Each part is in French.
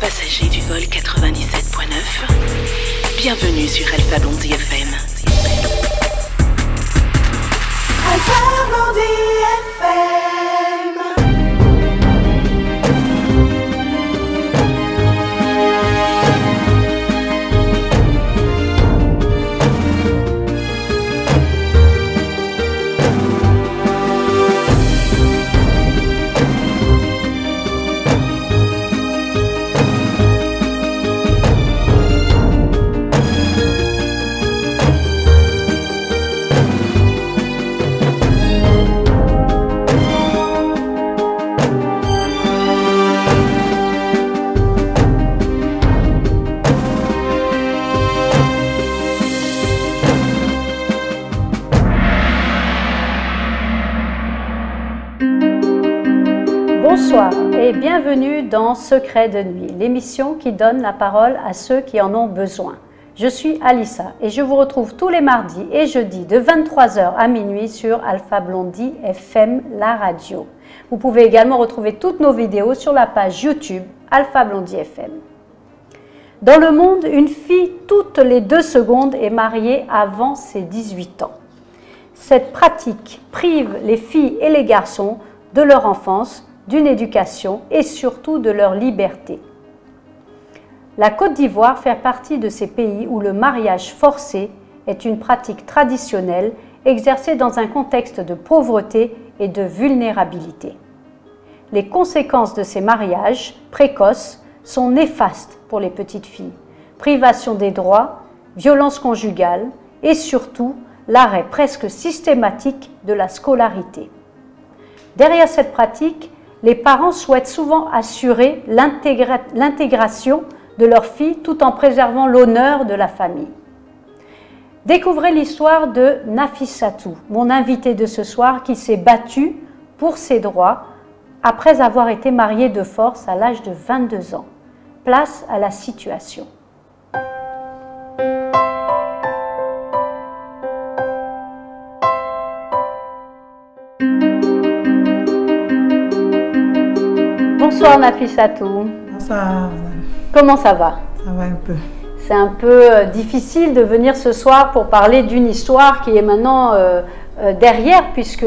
Passagers du vol 97.9, bienvenue sur Alpha Blondie FM. Alpha Blondie FM. Bonsoir et bienvenue dans Secret de nuit, l'émission qui donne la parole à ceux qui en ont besoin. Je suis Alissa et je vous retrouve tous les mardis et jeudis de 23h à minuit sur Alpha Blondie FM, la radio. Vous pouvez également retrouver toutes nos vidéos sur la page YouTube Alpha Blondie FM. Dans le monde, une fille toutes les 2 secondes est mariée avant ses 18 ans. Cette pratique prive les filles et les garçons de leur enfance, d'une éducation et surtout de leur liberté. La Côte d'Ivoire fait partie de ces pays où le mariage forcé est une pratique traditionnelle exercée dans un contexte de pauvreté et de vulnérabilité. Les conséquences de ces mariages précoces sont néfastes pour les petites filles. Privation des droits, violence conjugale et surtout l'arrêt presque systématique de la scolarité. Derrière cette pratique, les parents souhaitent souvent assurer l'intégration de leur fille tout en préservant l'honneur de la famille. Découvrez l'histoire de Nafissatou, mon invitée de ce soir qui s'est battue pour ses droits après avoir été mariée de force à l'âge de 22 ans. Place à la situation. Bonsoir Nafissatou. Bonsoir. Comment ça va? Ça va un peu. C'est un peu difficile de venir ce soir pour parler d'une histoire qui est maintenant derrière, puisque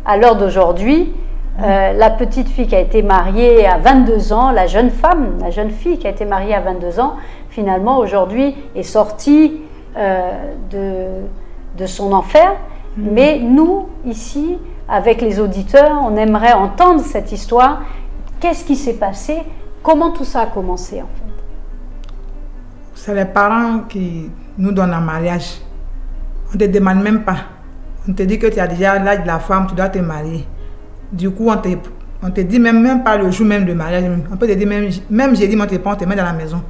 à l'heure d'aujourd'hui, la petite fille qui a été mariée à 22 ans, la jeune fille qui a été mariée à 22 ans, finalement aujourd'hui est sortie de son enfer. Mais nous, ici, avec les auditeurs, on aimerait entendre cette histoire. Qu'est-ce qui s'est passé? Comment tout ça a commencé en fait? C'est les parents qui nous donnent un mariage. On ne te demande même pas. On te dit que tu as déjà l'âge de la femme, tu dois te marier. Du coup, on te dit même pas le jour même de mariage. On peut te dire même jeudi, on te prend, on te met dans la maison.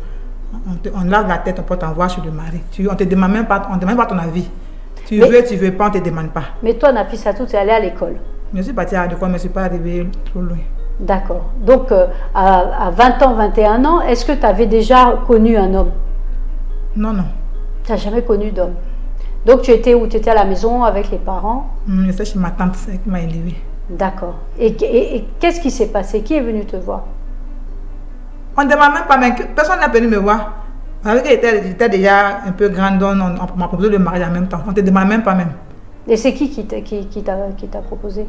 On lave la tête, on peut t'envoyer chez le mari. On ne te demande même pas, on demande pas ton avis. Tu veux pas, on ne te demande pas. Mais toi, Nafissatou, tu es allée à l'école? Je suis partie à l'école, mais je ne suis pas arrivée trop loin. D'accord. Donc, à 20 ans, 21 ans, est-ce que tu avais déjà connu un homme? Non, non. Tu n'as jamais connu d'homme. Donc, tu étais où? Tu étais à la maison avec les parents? J'étais chez ma tante, c'est elle qui m'a élevée. D'accord. Et qu'est-ce qui s'est passé? Qui est venu te voir? On ne demande même pas, mais personne n'est venu me voir. Parce que j'étais déjà un peu grande, on m'a proposé le mariage en même temps. On ne te demande même pas même. Et c'est qui t'a proposé?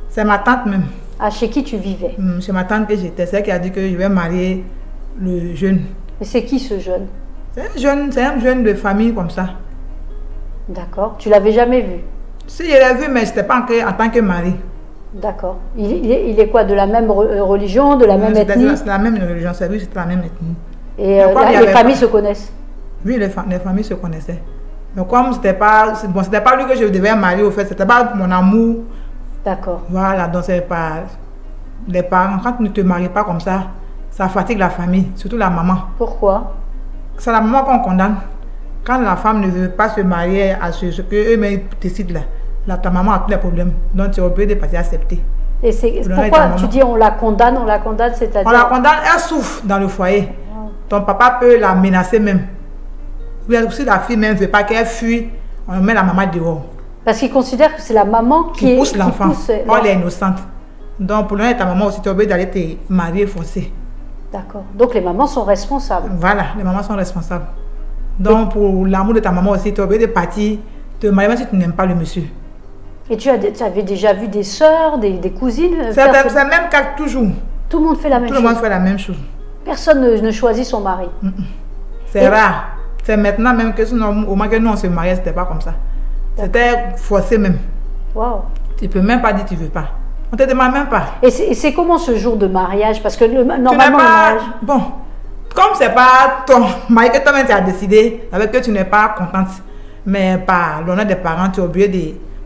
C'est ma tante même. Ah, chez qui tu vivais? Chez ma tante que j'étais. C'est elle qui a dit que je vais marier le jeune. Mais c'est qui ce jeune? C'est un jeune de famille comme ça. D'accord. Tu l'avais jamais vu? Si, je l'ai vu, mais je n'étais pas en tant que mari. D'accord. Il est quoi? De la même religion, de la même ethnie? C'est la même religion, c'est lui, c'était la même ethnie. Et les familles se connaissent? Oui, les familles se connaissaient. Mais comme c'était pas lui que je devais marier, au fait, c'était pas mon amour. D'accord. Voilà, donc c'est pas les parents. Quand tu ne te maries pas comme ça fatigue la famille, surtout la maman. Pourquoi? C'est la maman qu'on condamne. Quand la femme ne veut pas se marier à ce que eux-mêmes décident là, ta maman a tous les problèmes. Donc tu es obligé de passer à accepter. Et pourquoi tu dis on la condamne, c'est-à-dire? On la condamne, elle souffre dans le foyer. Wow. Ton papa peut la menacer même. Si la fille même ne veut pas qu'elle fuit, on met la maman dehors. Parce qu'il considère que c'est la maman qui pousse l'enfant. Elle est innocente. Donc pour le moment, ta maman aussi, tu es obligé d'aller te marier forcé. D'accord. Donc les mamans sont responsables. Voilà, les mamans sont responsables. Donc pour l'amour de ta maman aussi, tu es obligé de partir, te marier même si tu n'aimes pas le monsieur. Et tu avais déjà vu des sœurs, des cousines C'est le même cas toujours. Tout le monde fait la même chose. Tout le monde fait la même chose. Personne ne choisit son mari. C'est rare. C'est maintenant même que sinon, au moins que nous on se mariait, c'était pas comme ça. C'était forcé même. Waouh. Tu peux même pas dire tu veux pas. On te demande même pas. Et c'est comment ce jour de mariage? Parce que normalement tu n'es pas, le mariage... Bon, comme c'est pas ton mari que toi-même tu as décidé, avec que tu n'es pas contente, mais par l'honneur des parents, tu es obligé de...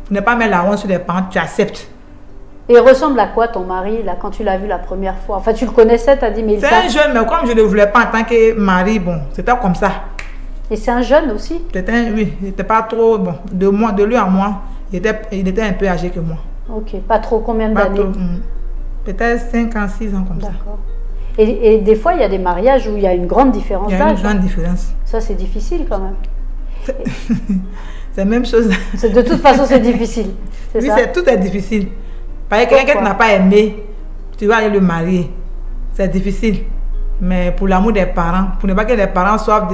Tu n'es pas mettre la honte sur les parents, tu acceptes. Et il ressemble à quoi ton mari, là, quand tu l'as vu la première fois? Enfin, tu le connaissais, tu as dit, mais il... C'est un jeune, mais comme je ne le voulais pas en tant que mari, bon, c'était comme ça. Et c'est un jeune aussi? Oui, il n'était pas trop, bon, de lui à moi, il était un peu âgé que moi. Ok, pas trop, combien d'années? Peut-être 5 ans, 6 ans comme ça. D'accord. Et des fois, il y a des mariages où il y a une grande différence d'âge. Il y a une grande différence. Ça, c'est difficile quand même. C'est la même chose. De toute façon, c'est difficile. Oui, ça? tout est difficile. Parce que quelqu'un que tu n'as pas aimé, tu vas aller le marier. C'est difficile. Mais pour l'amour des parents, pour ne pas que les parents soient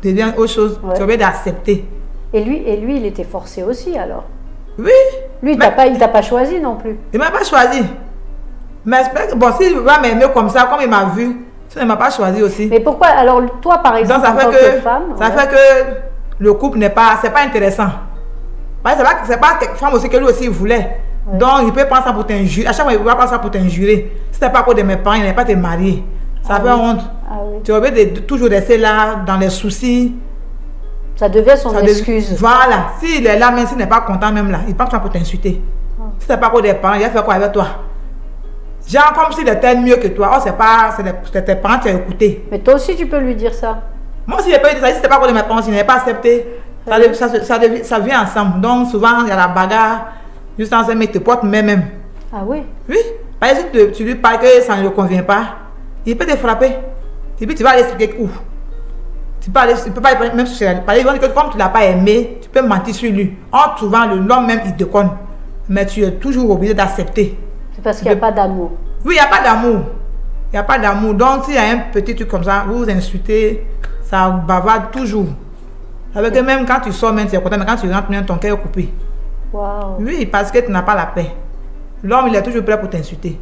deviennent autre chose, tu es obligé d'accepter. Et lui, il était forcé aussi alors? Oui. Lui, il t'a pas choisi non plus? Il ne m'a pas choisi. Mais bon, s'il va m'aimer comme ça, comme il m'a vu, il ne m'a pas choisi aussi. Mais pourquoi? Alors, toi, par exemple, en tant que femme... Ça fait que le couple n'est pas... C'est pas intéressant. C'est pas quelque femme aussi que lui aussi il voulait. Ouais. Donc, il peut prendre ça pour t'injurer. À chaque fois, il va prendre ça pour t'injurer. Si ce n'est pas à cause de mes parents, il n'est pas te marier. Ça fait honte. Tu es obligé de toujours rester là, dans les soucis. Ça devient son excuse. Voilà. S'il est là, même s'il n'est pas content, même là, il prend ça pour t'insulter. Si ce n'est pas à cause des parents, il va faire quoi avec toi? Genre comme s'il était mieux que toi. Oh, c'est tes parents qui ont écouté. Mais toi aussi, tu peux lui dire ça. Moi aussi, je peux lui dire ça. Si ce n'est pas à cause de mes parents, s'il n'est pas accepté, ça vient ensemble. Donc, souvent, il y a la bagarre. Juste en mais te porte même. Ah oui? Oui. Par exemple, si tu lui parles que ça ne lui convient pas, il peut te frapper. Et puis, tu vas aller expliquer où. Tu peux pas aller, même si par exemple, comme tu ne l'as pas aimé, tu peux mentir sur lui. En trouvant l'homme même, il te déconne. Mais tu es toujours obligé d'accepter. C'est parce qu'il n'y a pas d'amour. Oui, il n'y a pas d'amour. Il n'y a pas d'amour. Donc, s'il y a un petit truc comme ça, vous vous insultez, ça bavarde toujours. Avec que même quand tu sors, même tu es content, mais quand tu rentres, même ton cœur est coupé. Wow. Oui, parce que tu n'as pas la paix. L'homme, il est toujours prêt pour t'insulter.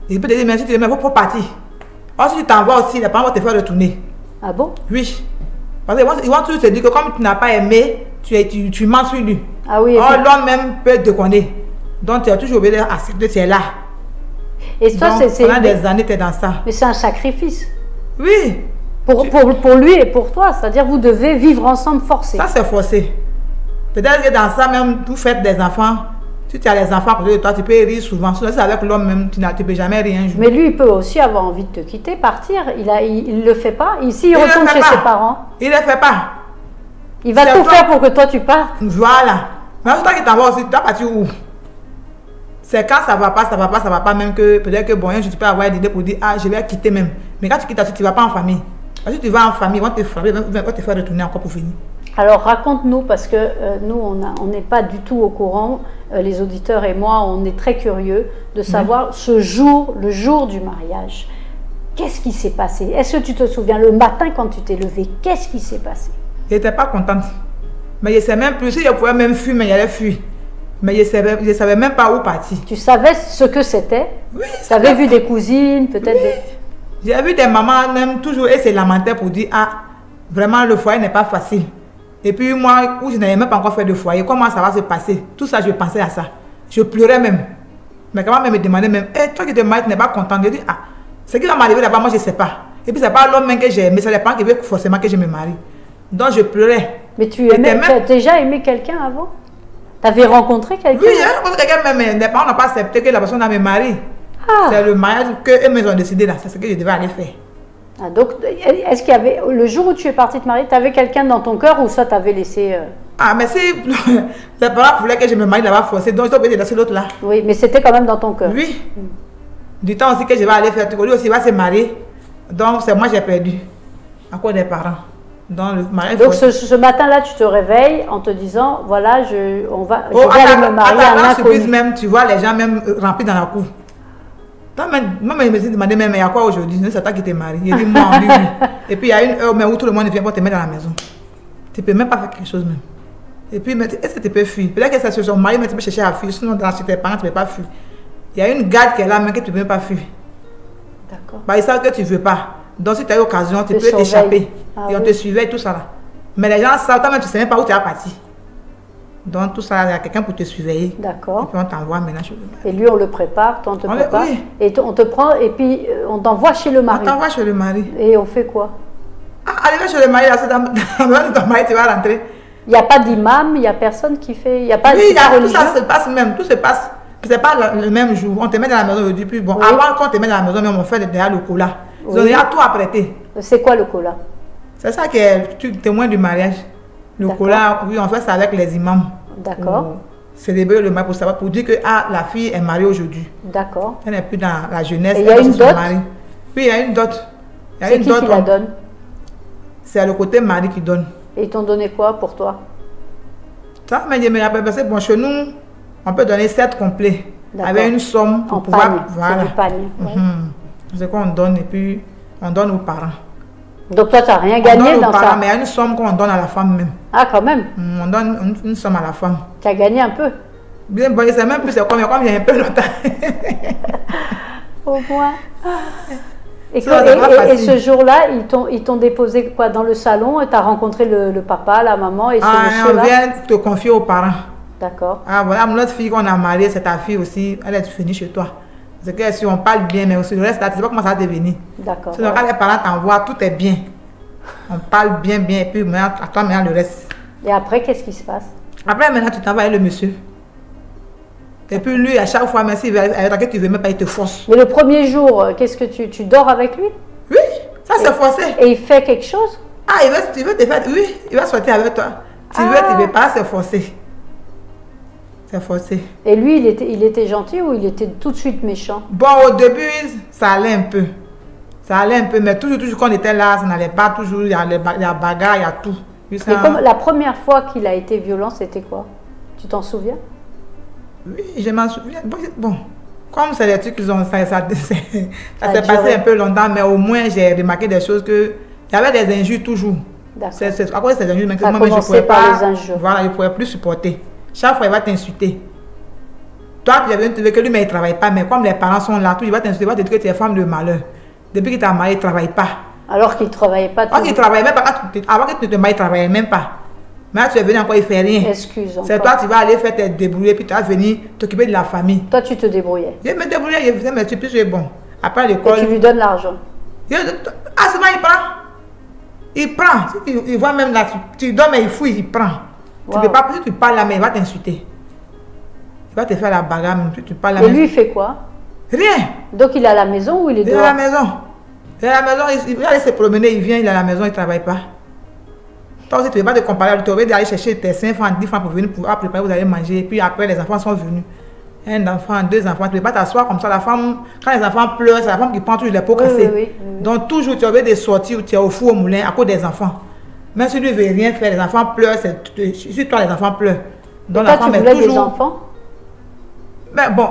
Il peut te dire, mais si tu veux, il faut partir. Or, si tu t'envoies aussi, les parents vont te faire retourner. Ah bon? Oui. Parce qu'ils vont toujours te dire que comme tu n'as pas aimé, tu mens sur lui. Ah oui. Or, l'homme même peut te connaître. Donc, tu es toujours obligé d'accepter, tu es là. Et toi, pendant des années, tu es dans ça. Mais c'est un sacrifice. Oui. Pour lui et pour toi. C'est-à-dire, vous devez vivre ensemble forcé. Ça, c'est forcé. Peut-être que dans ça, même, vous faites des enfants. Si tu as les enfants à côté de toi, tu peux rire souvent. Sinon, c'est avec l'homme même, tu ne peux jamais rien jouer. Mais lui, il peut aussi avoir envie de te quitter, partir. Il ne le fait pas. Ici, il retourne chez ses parents. Il ne le fait pas. Il va tout faire pour que toi, tu partes. Voilà. Mais c'est toi qui t'envoies aussi. Tu vas partir où? C'est quand ça va pas, même que peut-être que bon, je peux avoir l'idée pour dire, ah, je vais quitter même. Mais quand tu quittes, tu ne vas pas en famille. Parce que tu vas en famille, ils vont te frapper, ils vont te faire retourner encore pour finir. Alors raconte-nous, parce que nous, on n'est pas du tout au courant, les auditeurs et moi, on est très curieux de savoir ce jour, le jour du mariage. Qu'est-ce qui s'est passé? Est-ce que tu te souviens, le matin quand tu t'es levé, qu'est-ce qui s'est passé? Je n'étais pas contente. Mais je ne sais même plus, si je pouvais même fuir, mais j'allais fuir. Mais je ne savais même pas où partir. Tu savais ce que c'était? Oui. Tu avais vu des cousines, peut-être? Oui. J'ai vu des mamans même toujours et se lamenter pour dire, ah, vraiment le foyer n'est pas facile. Et puis moi, où je n'avais même pas encore fait de foyer, comment ça va se passer? Tout ça, je pensais à ça. Je pleurais même. Mais quand même me demandait même, hey, toi qui te maries, tu n'es pas content. Je dis, ah, ce qui va m'arriver là-bas, moi je ne sais pas. Et puis c'est pas l'homme même que j'ai aimé, c'est les parents qui veulent forcément que je me marie. Donc je pleurais. Mais tu as déjà aimé quelqu'un avant? Tu avais rencontré quelqu'un? Oui, j'ai rencontré quelqu'un, mais les parents n'ont pas accepté que la personne a me marie. Ah. C'est le mariage qu'eux me ont décidé là, c'est ce que je devais aller faire. Ah, donc, est-ce qu'il y avait, le jour où tu es partie te marier, tu avais quelqu'un dans ton cœur ou ça t'avait laissé Ah, mais si les parents voulaient que je me marie là-bas forcé, donc ils ont obligé de laisser l'autre là. Oui, mais c'était quand même dans ton cœur. Oui. Du temps aussi que je vais aller faire, lui aussi va se marier. Donc, c'est moi j'ai perdu. À cause des parents. Donc, le mariage. Donc, ce matin-là, tu te réveilles en te disant, voilà, je vais aller me marier à un inconnu. Même, tu vois les gens même remplis dans la cour. Maman me dit demandé, mais il y a quoi aujourd'hui? C'est toi qui t'es marié. Il dit, moi, oui. Et puis il y a une heure où tout le monde vient pour te mettre dans la maison. Tu ne peux même pas faire quelque chose même. Et puis, est-ce que tu peux fuir? Peut-être que c'est sur son mari, mais tu peux chercher à fuir. Sinon, chez tes parents, tu ne peux pas fuir. Il y a une garde qui est là, mais que tu ne peux même pas fuir. D'accord. Bah, ils savent que tu ne veux pas. Donc, si tu as eu l'occasion, tu peux t'échapper. Et on te suivait, tout ça là. Mais les gens savent, toi-même, tu ne sais même pas où tu es parti. Donc, tout ça, il y a quelqu'un pour te surveiller. D'accord. Et puis, on t'envoie maintenant chez le mari. Et lui, on le prépare, toi, on te prépare. Oui. Et on te prend, et puis on t'envoie chez le mari. On t'envoie chez le mari. Et on fait quoi? Arrivé chez le mari, là, c'est dans ton mari, tu vas rentrer. Il n'y a pas d'imam, il n'y a personne qui fait. Il n'y a pas Oui, tout ça religieux. se passe même. Tout se passe. C'est pas le même jour. On te met dans la maison aujourd'hui. Puis bon, Oui. avant qu'on te met dans la maison, même on fait déjà le cola. Oui. Il y a tout à prêter. C'est quoi le cola? C'est ça qui est témoin du mariage. Le cola, oui, on fait ça avec les imams. D'accord. Pour célébrer le mariage, pour savoir, pour dire que la fille est mariée aujourd'hui. D'accord. Elle n'est plus dans la jeunesse. Et il y a une dot? Oui, il y a une dot. C'est qui la donne? C'est le côté mari qui donne. Et ils t'ont donné quoi pour toi? Ça, mais je me rappelle parce que bon, chez nous, on peut donner 7 complets avec une somme pour en pouvoir. Pagne. Voilà. C'est du pagne. Ouais. C'est qu'on donne et puis on donne aux parents. Donc toi, tu n'as rien On gagné donne aux dans parents, ça? mais il y a une somme qu'on donne à la femme même. Ah, quand même. On donne une somme à la femme. Tu as gagné un peu? Bien, bon, c'est même plus, c'est comme il y a un peu longtemps. Au moins. Et, Ça, c'est pas et facile. ce jour-là, ils t'ont déposé quoi dans le salon et tu as rencontré le papa, la maman et ce On monsieur-là? vient te confier aux parents. D'accord. Ah voilà, notre fille qu'on a mariée, c'est ta fille aussi, elle est venue chez toi. C'est que si on parle bien, mais aussi le reste, là, tu sais pas comment ça va devenir. D'accord. Sinon, quand les parents t'envoient, tout est bien. On parle bien, et puis maintenant, à toi, maintenant, le reste. Et après, qu'est-ce qui se passe? Après, maintenant, tu t'envoies avec le monsieur. Et puis lui, à chaque fois, même s'il veut avec toi, tu veux même pas, il te force. Mais le premier jour, qu'est-ce que tu dors avec lui? Oui, ça c'est forcé. Et il fait quelque chose? Ah, il veut te faire, oui, il va sortir avec toi. Tu veux pas, c'est forcé. C'est forcé. Et lui, il était gentil ou il était tout de suite méchant? Bon, au début, ça allait un peu. Ça allait un peu, mais toujours quand on était là, ça n'allait pas toujours. Il y a bagarre, il y a tout. Puis ça... Et comme la première fois qu'il a été violent, c'était quoi? Tu t'en souviens? Oui, je m'en souviens. Bon, comme c'est des trucs qu'ils ont, ça s'est duré. passé un peu longtemps, mais au moins j'ai remarqué des choses que il y avait des injures toujours. D'accord. À cause de ces injures, mais que Ça a moi, je commencé pouvais par pas. les injures. Voilà, je ne pouvais plus supporter. Chaque fois, il va t'insulter. Toi, tu avais que lui, mais il ne travaille pas. Mais comme les parents sont là, tout, il va t'insulter, il va te dire que tu es femme de malheur. Depuis qu'il t'a marié, il ne travaille pas. Alors qu'il ne travaillait pas Alors qu'il ne travaillait même pas. Avant que tu te maries, il ne travaillait même pas. Maintenant, tu es venu encore, il ne fait rien. Excuse. C'est toi, tu vas aller faire tes débrouiller, puis tu vas venir t'occuper de la famille. Toi, tu te débrouillais. Je me débrouillais, je faisais mes trucs, puis je suis bon. Après Et l'école. tu lui donnes l'argent. Ah, seulement il prend. Il prend. Si il voit même là, tu donnes, mais il fouille, il prend. Tu Wow. peux pas, si tu parles là, mais il va t'insulter. Il va te faire la bagarre, même si tu parles là. Et mais- lui, il fait quoi? Rien. Donc, il est à la maison ou il est Il est à dehors? la maison. Il est à la maison, il va aller se promener, il vient, il est à la maison, il ne travaille pas. Toi aussi, tu ne veux pas te comparer, tu veux aller chercher tes 5 francs, 10 francs pour venir pouvoir préparer, vous allez manger. Et puis après, les enfants sont venus. Un enfant, 2 enfants, tu ne peux pas t'asseoir comme ça. La femme, quand les enfants pleurent, c'est la femme qui prend toujours les pots Oui, cassés. oui. Donc toujours, tu as des sorties où tu es au four au moulin à cause des enfants. Même si lui ne veut rien faire, les enfants pleurent, sur toi, les enfants pleurent. Donc Toi, la tu femme est voulais des toujours. enfants? Mais bon,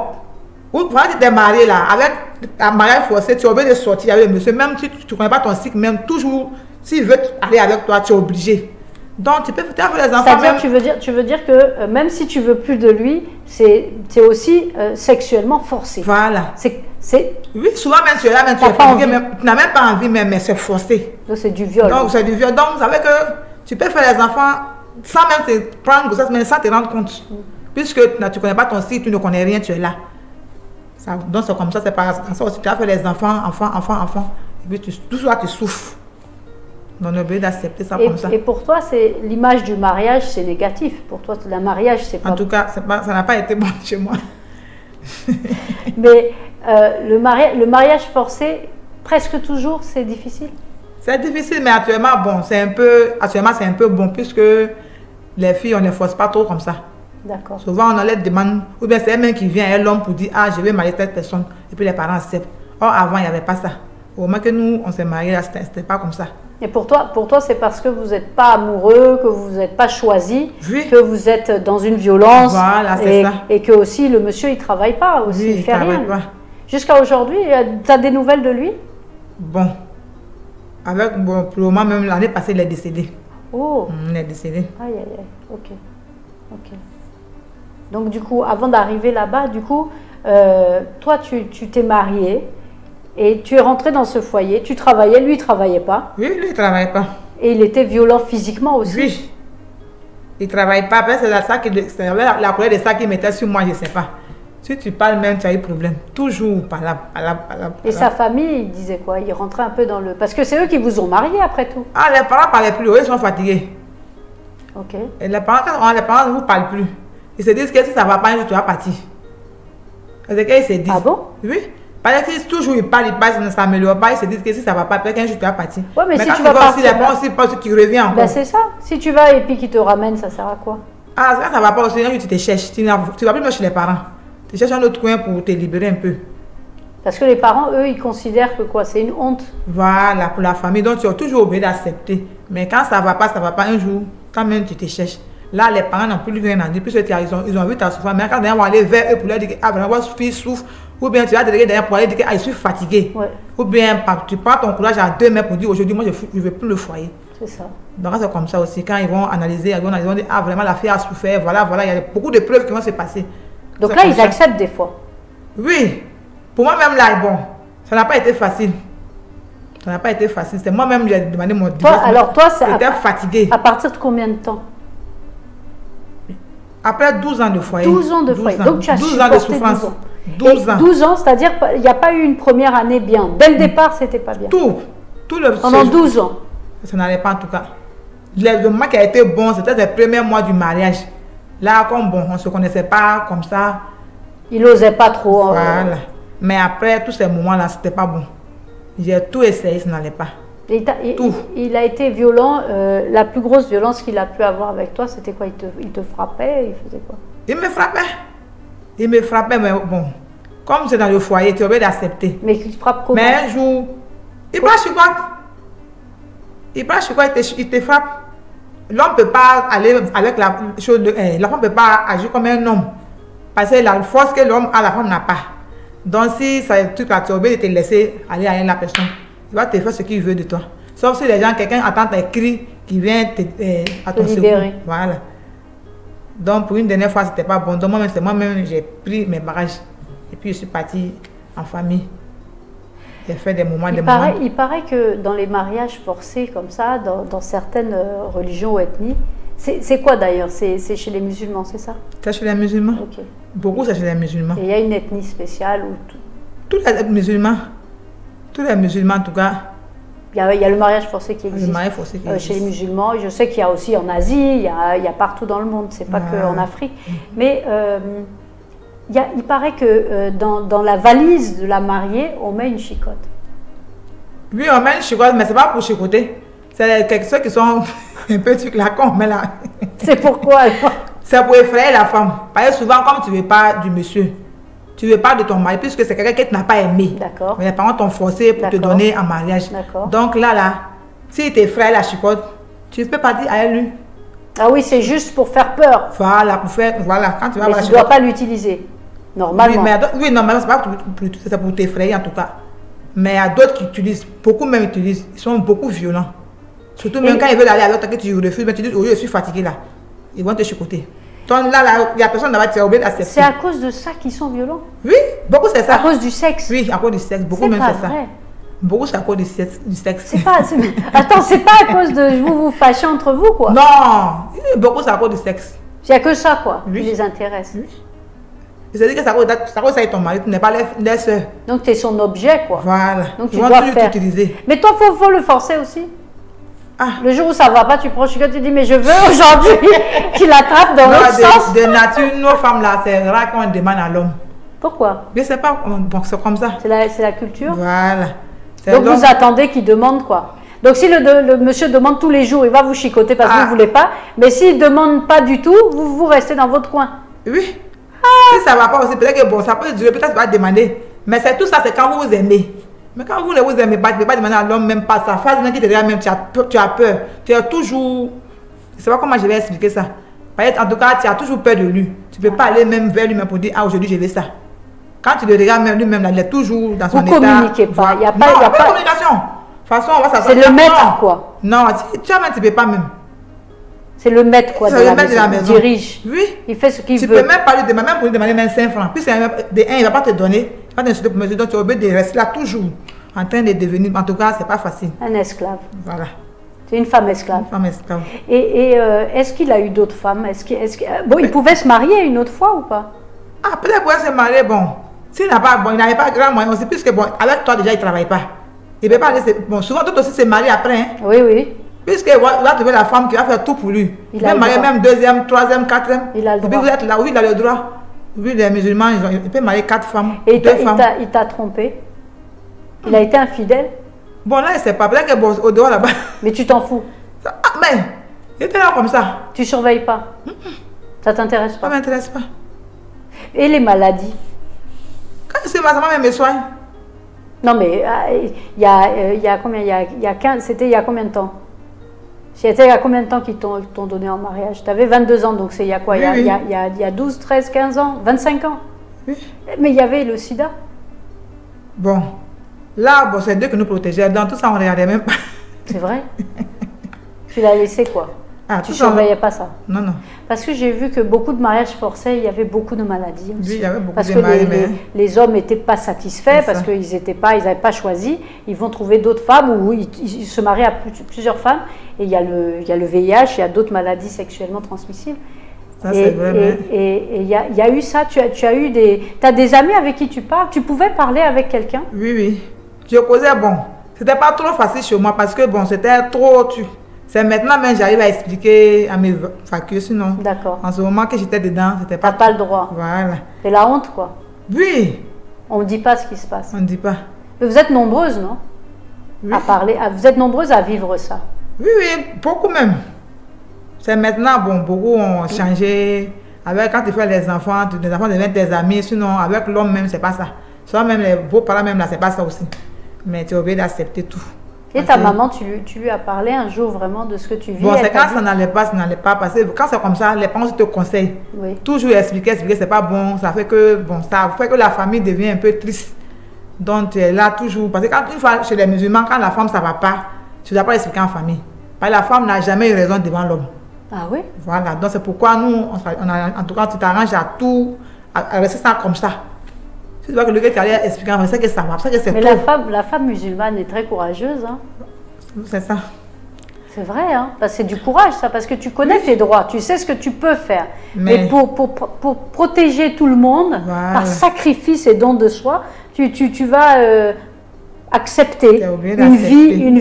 quand tu t'es marié là, avec un mariage forcé, tu es obligé de sortir avec le monsieur, même si tu ne connais pas ton cycle, même toujours, s'il veut aller avec toi, tu es obligé. Donc tu peux faire avec les enfants. C'est-à-dire, Même... tu veux dire que même si tu veux plus de lui, c'est aussi sexuellement forcé. Voilà. C'est Oui, souvent même tu es là, même tu T'as es pas fatigué, envie. même, tu n'as même pas envie, mais c'est forcé. donc c'est du viol. Donc c'est du viol. Donc vous savez que tu peux faire les enfants sans même te prendre grossesse, mais sans te rendre compte. Puisque tu ne connais pas ton cycle, tu ne connais rien, tu es là. Donc c'est comme ça, c'est pas ça aussi. Tu as fait les enfants. Et puis tout ça, tu souffres. Donc on est obligé d'accepter ça comme ça. Et pour toi, c'est l'image du mariage, c'est négatif. Pour toi, le mariage, c'est pas. En tout cas, ça n'a pas été bon chez moi. Mais le mariage forcé, presque toujours, c'est difficile. C'est difficile, mais actuellement, bon, c'est un peu bon, puisque les filles, on ne les force pas trop comme ça. D'accord. Souvent, on leur demande, ou bien c'est elle-même qui vient, l'homme, pour dire, ah, je vais marier cette personne, et puis les parents acceptent. Or, avant, il n'y avait pas ça. Au moment que nous, on s'est mariés, c'était pas comme ça. Et pour toi c'est parce que vous n'êtes pas amoureux, que vous n'êtes pas choisi, Oui. que vous êtes dans une violence. Voilà, c'est ça. Et que aussi le monsieur, il travaille pas aussi, Oui, il fait rien. pas. Jusqu'à aujourd'hui, tu as des nouvelles de lui? Bon. Bon, pour le moment, même l'année passée, il est décédé. Oh. Il est décédé. Aïe, aïe, aïe. Ok. Ok. Donc, du coup, avant d'arriver là-bas, du coup, toi, tu t'es mariée et tu es rentrée dans ce foyer. Tu travaillais, lui, il ne travaillait pas. Oui, lui, il ne travaille pas. Et il était violent physiquement aussi. Oui. Il ne travaille pas. C'est la colère de ça qui mettait sur moi, je ne sais pas. Si tu parles même, tu as eu problème. Toujours par là. Et sa famille, il disait quoi? Il rentrait un peu dans le... Parce que c'est eux qui vous ont marié après tout. Ah, les parents ne parlaient plus. Eux, ils sont fatigués. Ok. Et les parents ne vous parlent plus. Ils se disent que si ça ne va pas, un jour, tu vas partir. C'est qu'ils se disent. Ah bon? Oui. Parce que si toujours ils parlent, ça ne s'améliore pas. Ils se disent que si ça ne va pas, peut-être qu'un jour, tu vas partir. Ouais, mais si quand tu vas partir, tu reviens encore. Ben c'est ça. Si tu vas et puis qu'ils te ramènent, ça sert à quoi? Ah, ça ne va pas aussi. Un jour, tu te cherches. Tu ne vas plus même chez les parents. Tu cherches un autre coin pour te libérer un peu. Parce que les parents, eux, ils considèrent que quoi? C'est une honte. Voilà, pour la famille. Donc, tu es toujours obligé d'accepter. Mais quand ça ne va pas, un jour, quand même, tu te cherches. Là, les parents n'ont plus rien à dire. Puisque ils ont vu ta souffrance. Mais quand ils vont aller vers eux pour leur dire que vraiment, votre fille souffre, ou bien tu vas te dire derrière pour aller dire que je suis fatiguée. Ouais. Ou bien tu prends ton courage à deux mains pour dire aujourd'hui, moi, je ne veux plus le foyer. C'est ça. Donc, c'est comme ça aussi. Quand ils vont analyser, ils vont dire ah, vraiment, la fille a souffert. Voilà, il y a beaucoup de preuves qui vont se passer. Donc là, ils acceptent des fois. Oui. Pour moi-même, là, bon, ça n'a pas été facile. Ça n'a pas été facile. C'est moi-même qui ai demandé mon divorce. Toi, j'étais fatiguée. À partir de combien de temps? Après 12 ans de foyer. 12 ans de foyer. Donc tu as 12 ans de souffrance. 12 ans. 12 ans, c'est-à-dire qu'il n'y a pas eu une première année bien. Dès le départ, c'était pas bien. Pendant 12 ans. Ça n'allait pas en tout cas. Le mois qui a été bon, c'était les premiers mois du mariage. Là, comme bon, on ne se connaissait pas comme ça. Il n'osait pas trop. Voilà. Mais après, tous ces moments-là, c'était pas bon. J'ai tout essayé, ça n'allait pas. Il a été violent. La plus grosse violence qu'il a pu avoir avec toi, c'était quoi? Il te frappait? Il faisait quoi? Il me frappait. Il me frappait, mais bon. Comme c'est dans le foyer, tu es obligé d'accepter. Mais il te frappe comment? Mais un jour, il prend sur quoi? Il prend sur quoi? Il te frappe. L'homme ne peut pas aller avec la chose de... la femme ne peut pas agir comme un homme. Parce que la force que l'homme a, la femme n'a pas. Donc si ça tu es obligé de te laisser aller à la personne, il va te faire ce qu'il veut de toi. Sauf si les gens, quelqu'un attend tes cris qui vient à ton secours. Voilà. Donc pour une dernière fois, c'était pas bon. Donc moi-même, j'ai pris mes bagages. Et puis je suis partie en famille. J'ai fait des moments, Il paraît que dans les mariages forcés comme ça, dans certaines religions ou ethnies, c'est quoi d'ailleurs? C'est chez les musulmans, c'est ça? C'est chez les musulmans. Okay. Beaucoup, c'est chez les musulmans. Et il y a une ethnie spéciale ou tous les musulmans en tout cas. Il y a le mariage forcé qui existe. Le mariage forcé qui existe. Chez les musulmans, je sais qu'il y a aussi en Asie, il y a partout dans le monde, c'est pas qu'en Afrique. Mais il paraît que dans la valise de la mariée, on met une chicotte. Oui, on met une chicotte, mais c'est pas pour chicoter. C'est ceux qui sont un peu trucs là qu'on met là. C'est pourquoi alors? C'est pour effrayer la femme. Parce que souvent, comme tu ne veux pas du monsieur, tu ne veux pas de ton mari, puisque c'est quelqu'un que tu n'as pas aimé. D'accord. Mais les parents t'ont forcé pour te donner en mariage. D'accord. Donc là, si tu effraies la chicotte, tu peux pas dire à lui. Ah oui, c'est juste pour faire peur. Voilà, quand tu vas mais tu ne dois pas l'utiliser, normalement. Oui, normalement, c'est pour t'effrayer en tout cas. Mais il y a d'autres qui utilisent, beaucoup même utilisent, ils sont beaucoup violents. Surtout même quand ils veulent aller à l'autre, que tu refuses, mais tu dis, oh, je suis fatigué là. Ils vont te chicoter. Donc là, il y a personne là-bas, tu es obligé d'accepter. C'est à cause de ça qu'ils sont violents? Oui, beaucoup c'est ça. À cause du sexe? Oui, à cause du sexe. Beaucoup même c'est ça. Beaucoup c'est à cause du sexe. Attends, c'est pas à cause de vous fâchez entre vous quoi? Non, beaucoup c'est à cause du sexe. Il n'y a que ça quoi, qui les intéresse. Oui. Ils se disent que c'est à cause ça et ton mari, tu n'es pas les soeurs. Donc tu es son objet quoi. Voilà. Donc tu dois faire. Mais toi, faut le forcer aussi. Ah. Le jour où ça va pas, tu prends chicotte, tu dis mais je veux aujourd'hui qu'il attrape dans l'autre sens. De nature, nos femmes là, c'est rare qu'on demande à l'homme. Pourquoi? Je sais pas, bon, c'est comme ça. C'est la culture. Voilà. Donc vous attendez qu'il demande quoi? Donc si le monsieur demande tous les jours, il va vous chicoter parce que vous ne voulez pas. Mais s'il ne demande pas du tout, vous restez dans votre coin. Oui. Si ça ne va pas aussi, peut-être que bon, ça peut durer, peut-être que ça va demander. Mais c'est tout ça, c'est quand vous vous aimez. Mais quand vous ne vous aimez pas, tu ne peux pas demander à l'homme même pas ça. Phase qui te regarde même, tu as peur. Tu es toujours... Je ne sais pas comment je vais expliquer ça. En tout cas, tu as toujours peur de lui. Tu ne peux pas aller même vers lui pour dire, ah aujourd'hui je veux ça. Quand tu le regardes, même lui-même, là, il est toujours dans son état. Vous communiquez pas. Il n'y a pas, non, il y a pas de communication. De toute façon, on va s'asseoir. C'est le maître, non. quoi. Non, tu ne peux pas même. C'est le maître, quoi, de C'est la le maître de la maison. maison. Il dirige. Oui. Il fait ce qu'il Tu veut. peux même pas lui demander, même pour lui demander même 5 francs. Puis c'est de un, il ne va pas te donner. Il va t'insulter pour mesure. Donc tu es obligé de rester là toujours. En train de devenir. En tout cas, c'est pas facile. Un esclave. Voilà. C'est une femme esclave. Une femme esclave. Et est-ce qu'il a eu d'autres femmes? Bon, il pouvait se marier une autre fois ou pas? Ah, peut-être pour se marier, bon. S'il n'a pas, bon, il n'avait pas grand moyen aussi, puisque bon, avec toi déjà, il ne travaille pas. Il ne peut pas aller, bon, souvent, d'autres aussi se marient après. Hein. Oui, oui. Puisque il va trouver la femme qui va faire tout pour lui. Il peut marier même deuxième, troisième, quatrième. Il a le droit. Et puis vous êtes là, oui, il a le droit. Oui, les musulmans, il peut marier 4 femmes. Et 2 femmes. il t'a trompé? Il a été infidèle? Bon, là, il ne sait pas. Peut-être que bon, au dehors là-bas. Mais tu t'en fous? Ah, mais, il était là comme ça. Tu surveilles pas? Ça t'intéresse Ça pas? ne m'intéresse pas. Et les maladies? Quand c'est ma maman me soigne. Non, mais il y a combien? C'était il y a combien de temps? C'était il y a combien de temps qu'ils t'ont donné en mariage? Tu avais 22 ans, donc c'est il y a quoi? Oui, Il y a 12, 13, 15 ans, 25 ans? Oui. Mais il y avait le sida? Bon, là, bon, c'est Dieu qui nous protégeait. Dans tout ça, on ne regardait même pas. C'est vrai? Tu l'as laissé quoi? Ah, Tu ne surveillais pas ça? Non, non. Parce que j'ai vu que beaucoup de mariages forcés, il y avait beaucoup de maladies aussi. Oui, il y avait beaucoup parce de que maladies. les hommes n'étaient pas satisfaits, C'est parce ça. qu'ils n'avaient pas choisi. Ils vont trouver d'autres femmes ou ils se marient à plusieurs femmes. Et il y a le VIH, il y a d'autres maladies sexuellement transmissibles. Ça, c'est vrai. Et il y a eu ça. Tu as des amis avec qui tu parles? Tu pouvais parler avec quelqu'un? Oui, oui. Je causais, bon, c'était pas trop facile chez moi parce que, bon, c'était trop... C'est maintenant même j'arrive à expliquer à mes facultés, sinon... D'accord. En ce moment que j'étais dedans, c'était Tu pas... n'as pas le droit. Voilà. C'est la honte, quoi. Oui, On ne dit pas ce qui se passe. on ne dit pas. Mais vous êtes nombreuses, non? Oui. À parler. Vous êtes nombreuses à vivre ça. Oui, oui, beaucoup même. C'est maintenant, bon, beaucoup ont changé. Avec, quand tu fais les enfants deviennent tes amis. Sinon, avec l'homme même, c'est pas ça. Soit même les beaux-parents même, là, c'est pas ça aussi. Mais tu es obligé d'accepter tout. Et ta maman, tu lui as parlé un jour vraiment de ce que tu vis? Bon, c'est quand ça n'allait pas, parce que quand c'est comme ça, les parents te conseillent. Oui. Toujours expliquer, c'est pas bon. Ça fait que, bon, ça fait que la famille devient un peu triste. Donc, tu es là toujours. Parce que quand une fois chez les musulmans, quand la femme, ça va pas, tu ne dois pas expliquer en famille. Parce que la femme n'a jamais eu raison devant l'homme. Ah oui? Voilà, donc c'est pourquoi nous, en tout cas, tu t'arranges à tout, à rester ça comme ça. Tu vois que le gars qui allait expliquer en français que ça va, c'est que c'est Mais trop. la femme musulmane est très courageuse. Hein? C'est ça. C'est vrai, hein? Parce que c'est du courage, ça, parce que tu connais tes droits, tu sais ce que tu peux faire. Mais pour protéger tout le monde, Voilà. par sacrifice et don de soi, tu vas accepter T'es obligé une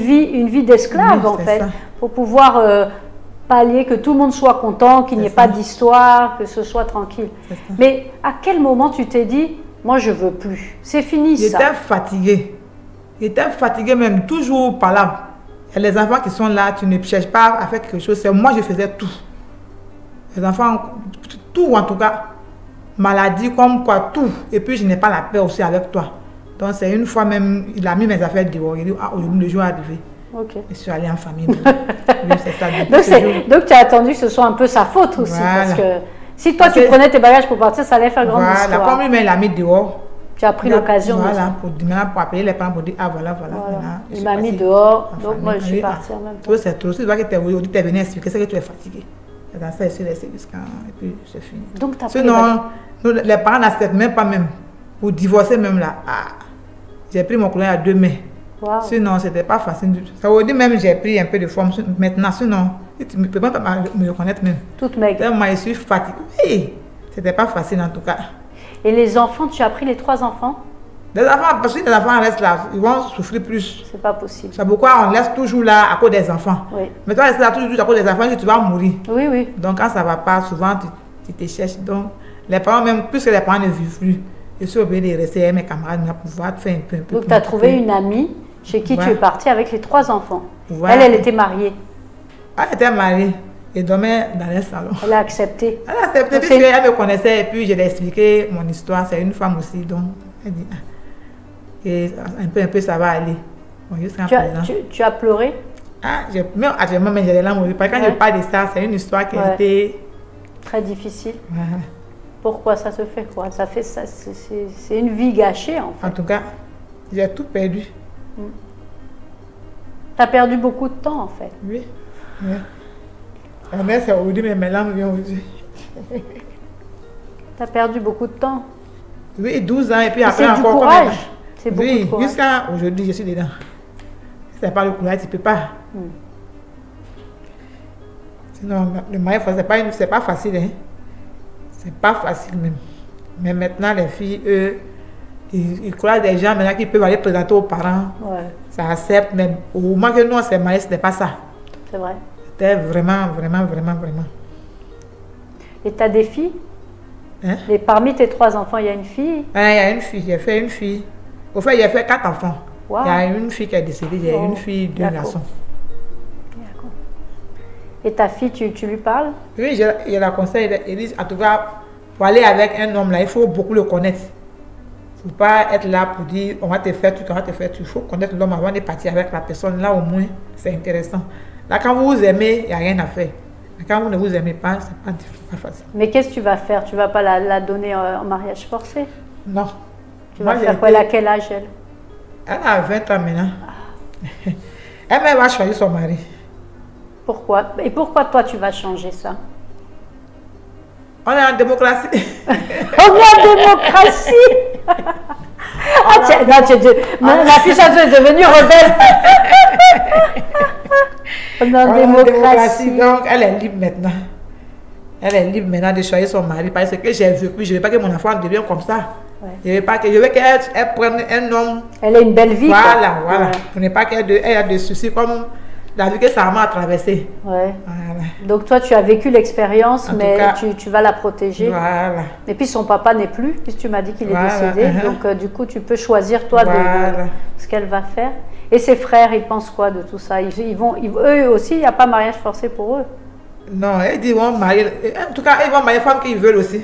vie d'esclave, Oui, en c'est fait, ça. pour pouvoir pallier que tout le monde soit content, qu'il n'y ait C'est pas ça. d'histoire, que ce soit tranquille. C'est ça. Mais à quel moment tu t'es dit, moi je veux plus, c'est fini ça? J'étais fatigué. J'étais fatigué même, toujours par là. Et les enfants qui sont là, tu ne cherches pas à faire quelque chose. C'est moi, je faisais tout. Les enfants, tout en tout cas. Maladie, comme quoi, tout. Et puis, je n'ai pas la paix aussi avec toi. Donc, c'est une fois même, il a mis mes affaires dehors. Il dit, ah, le jour est arrivé. Ok. Je suis allée en famille. Oui, c'est ça. Depuis ce jour. Donc tu as attendu que ce soit un peu sa faute aussi. Voilà. Parce que si toi Parce tu que- prenais tes bagages pour partir, ça allait faire grande Voilà, histoire. comme lui-même, il a mis dehors. Tu as pris l'occasion de Voilà, ça. pour appeler les parents pour dire, ah, voilà. Voilà. maintenant, je Il suis m'a mis partie dehors, en donc famille. moi je suis Oui, partie en même temps. toi, c'est trop. Si tu vois que tu es venu expliquer, c'est que tu es fatigué. C'est dans ça, je suis restée jusqu'à. Et puis, c'est fini. Donc tu as pris les Sinon, nous, les parents n'acceptent même pas même. Pour divorcer même là. Ah, j'ai pris mon courant à 2 mai. Wow. Sinon, c'était pas facile du tout. Ça veut dire même j'ai pris un peu de forme maintenant. Sinon, tu ne peux pas me reconnaître même. Toute maigre. Tellement je suis fatiguée. Oui, c'était pas facile en tout cas. Et les enfants, tu as pris les 3 enfants? Les enfants, parce que les enfants restent là, ils vont souffrir plus. C'est pas possible. C'est pourquoi on laisse toujours là à cause des enfants. Oui. Mais toi, rester là toujours à cause des enfants, tu vas mourir. Oui, oui. Donc quand ça ne va pas, souvent tu te cherches. Donc les parents, même plus que les parents ne vivent plus, je suis obligée de rester avec mes camarades pour pouvoir faire un peu. Donc tu as trouvé une amie chez qui tu Ouais. es partie avec les 3 enfants. Ouais. Elle était mariée. Elle était mariée et dormait dans le salon. Elle a accepté. Elle a accepté Donc, puisqu'elle me connaissait et puis je lui ai expliqué mon histoire. C'est une femme aussi, donc elle dit, ah. Et un peu ça va aller. Bon, jusqu'à présent. Tu as pleuré? Ah, même actuellement, j'ai les larmes aux yeux. Parce que quand Ouais. je parle de ça, c'est une histoire qui a Ouais. été... Très difficile. Voilà. Pourquoi ça se fait quoi? Ça fait ça, c'est une vie gâchée en fait. En tout cas, j'ai tout perdu. Tu as perdu beaucoup de temps en fait. Oui. Oui. La mère, c'est aujourd'hui, mais mes larmes viennent aujourd'hui. Tu as perdu beaucoup de temps. Oui, 12 ans, et puis après C'est du encore. courage. C'est beaucoup de Oui, courage. jusqu'à aujourd'hui, je suis dedans. Si tu n'as pas le courage, tu ne peux pas. Sinon, le mariage, c'est pas facile. Hein. C'est pas facile même. Mais maintenant, les filles, eux, ils croient des gens maintenant qui peuvent aller présenter aux parents. Ouais, Ça accepte même. Au moment que nous, on s'est mariés, ce n'était pas ça. c'est vrai. C'était vraiment, vraiment, vraiment, vraiment. Et tu as des filles? Hein? Et parmi tes 3 enfants, il y a une fille? Il y a une fille, j'ai fait une fille. Au fait, j'ai fait 4 enfants. Wow. Il y a une fille qui est décédée, j'ai Oh, une fille, 2 d'accord. garçons. D'accord. Et ta fille, tu lui parles? Oui, je la conseille, elle dit, en tout cas, pour aller avec un homme là, il faut beaucoup le connaître. Il ne faut pas être là pour dire, on va te faire tout, on va te faire tout. Il faut connaître l'homme avant de partir avec la personne. Là, au moins, c'est intéressant. Là, quand vous vous aimez, il n'y a rien à faire. Mais quand vous ne vous aimez pas, c'est pas facile. Mais qu'est-ce que tu vas faire? Tu vas pas la donner en mariage forcé? Non. Tu Moi, vas j'ai faire quoi? été- Elle a quel âge elle? Elle a 20 ans maintenant. Elle va choisir son mari. Pourquoi? Et pourquoi toi tu vas changer ça? On est en démocratie. On est en démocratie! Ah, ma fille, ça est devenue rebelle. On est en On est en démocratie. donc elle est libre maintenant. Elle est libre maintenant de choisir son mari parce que j'ai vécu. Je ne veux pas que mon enfant devienne comme ça. Ouais. Je veux qu'elle prenne un homme. Elle a une belle vie. Voilà, quoi. voilà. Ouais. Pour ne pas qu'elle ait des soucis comme la vie que sa maman a traversée. Ouais. Voilà. Donc toi tu as vécu l'expérience, En mais tout cas, tu vas la protéger. Voilà. Et puis son papa n'est plus, puisque tu m'as dit qu'il est Voilà, décédé. Donc du coup tu peux choisir toi de Voilà. ce qu'elle va faire. Et ses frères, ils pensent quoi de tout ça? Eux aussi, il n'y a pas mariage forcé pour eux. Non, ils disent vont marier. En tout cas, ils vont marier les femmes qu'ils veulent aussi.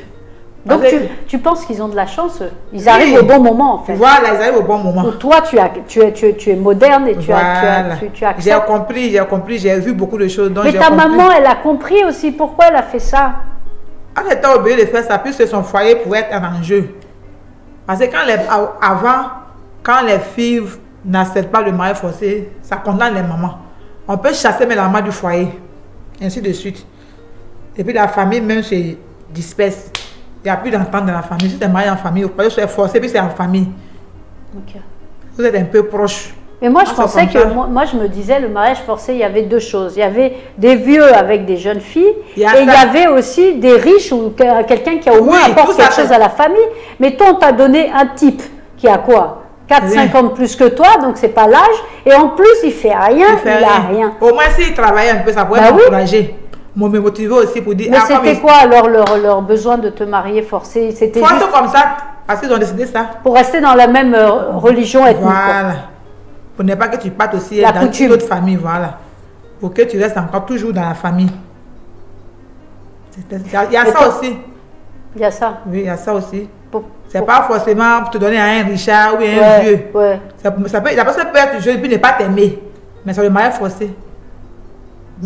Donc Parce que- tu penses qu'ils ont de la chance, eux. Ils Oui. arrivent au bon moment en fait. Voilà, ils arrivent au bon moment. Ou toi tu es moderne et tu Voilà. J'ai acceptes. compris, j'ai vu beaucoup de choses. Donc Mais j'ai ta compris. maman, elle a compris aussi pourquoi elle a fait ça. Elle était obligée de faire ça, puisque son foyer pouvait être un enjeu. Parce que avant, quand les filles n'acceptent pas le mariage forcé, ça condamne les mamans. On peut chasser même la maman du foyer, ainsi de suite. Et puis la famille même se disperse. Il n'y a plus d'entente dans la famille. Si tu es marié en famille, vous pouvez se forcer, puis c'est en famille. Ok. Vous êtes un peu proche. Mais moi, je Ah, c'est pensais comme que, ça. moi, je me disais, le mariage forcé, il y avait 2 choses. Il y avait des vieux avec des jeunes filles, Il y a et il y ça. avait aussi des riches ou quelqu'un qui a au moins Oui, apporte tout ça, quelque chose c'est- à la famille. Mais toi, on t'a donné un type qui a quoi? 4-5 Rien. ans de plus que toi, donc c'est pas l'âge. Et en plus, il fait rien, il a rien. Au moins, s'ils travaillaient un peu, ça pourrait Bah oui. m'encourager. Me motiver aussi pour dire. Mais comme c'était ils- quoi alors leur besoin de te marier forcé? C'était Force juste comme ça, parce qu'ils ont décidé ça. pour rester dans la même religion ethnique. quoi. Voilà. Pour ne pas que tu partes aussi La dans coutume. une autre famille, voilà. Pour que tu restes encore toujours dans la famille. Il y a Mais ça toi- aussi. Il y a ça. Oui, il y a ça aussi. Pour- C'est pour- pas forcément pour te donner à un richard ou à un Ouais, vieux. ouais. La personne peut être jeune et puis ne pas t'aimer. Mais c'est le mariage forcé.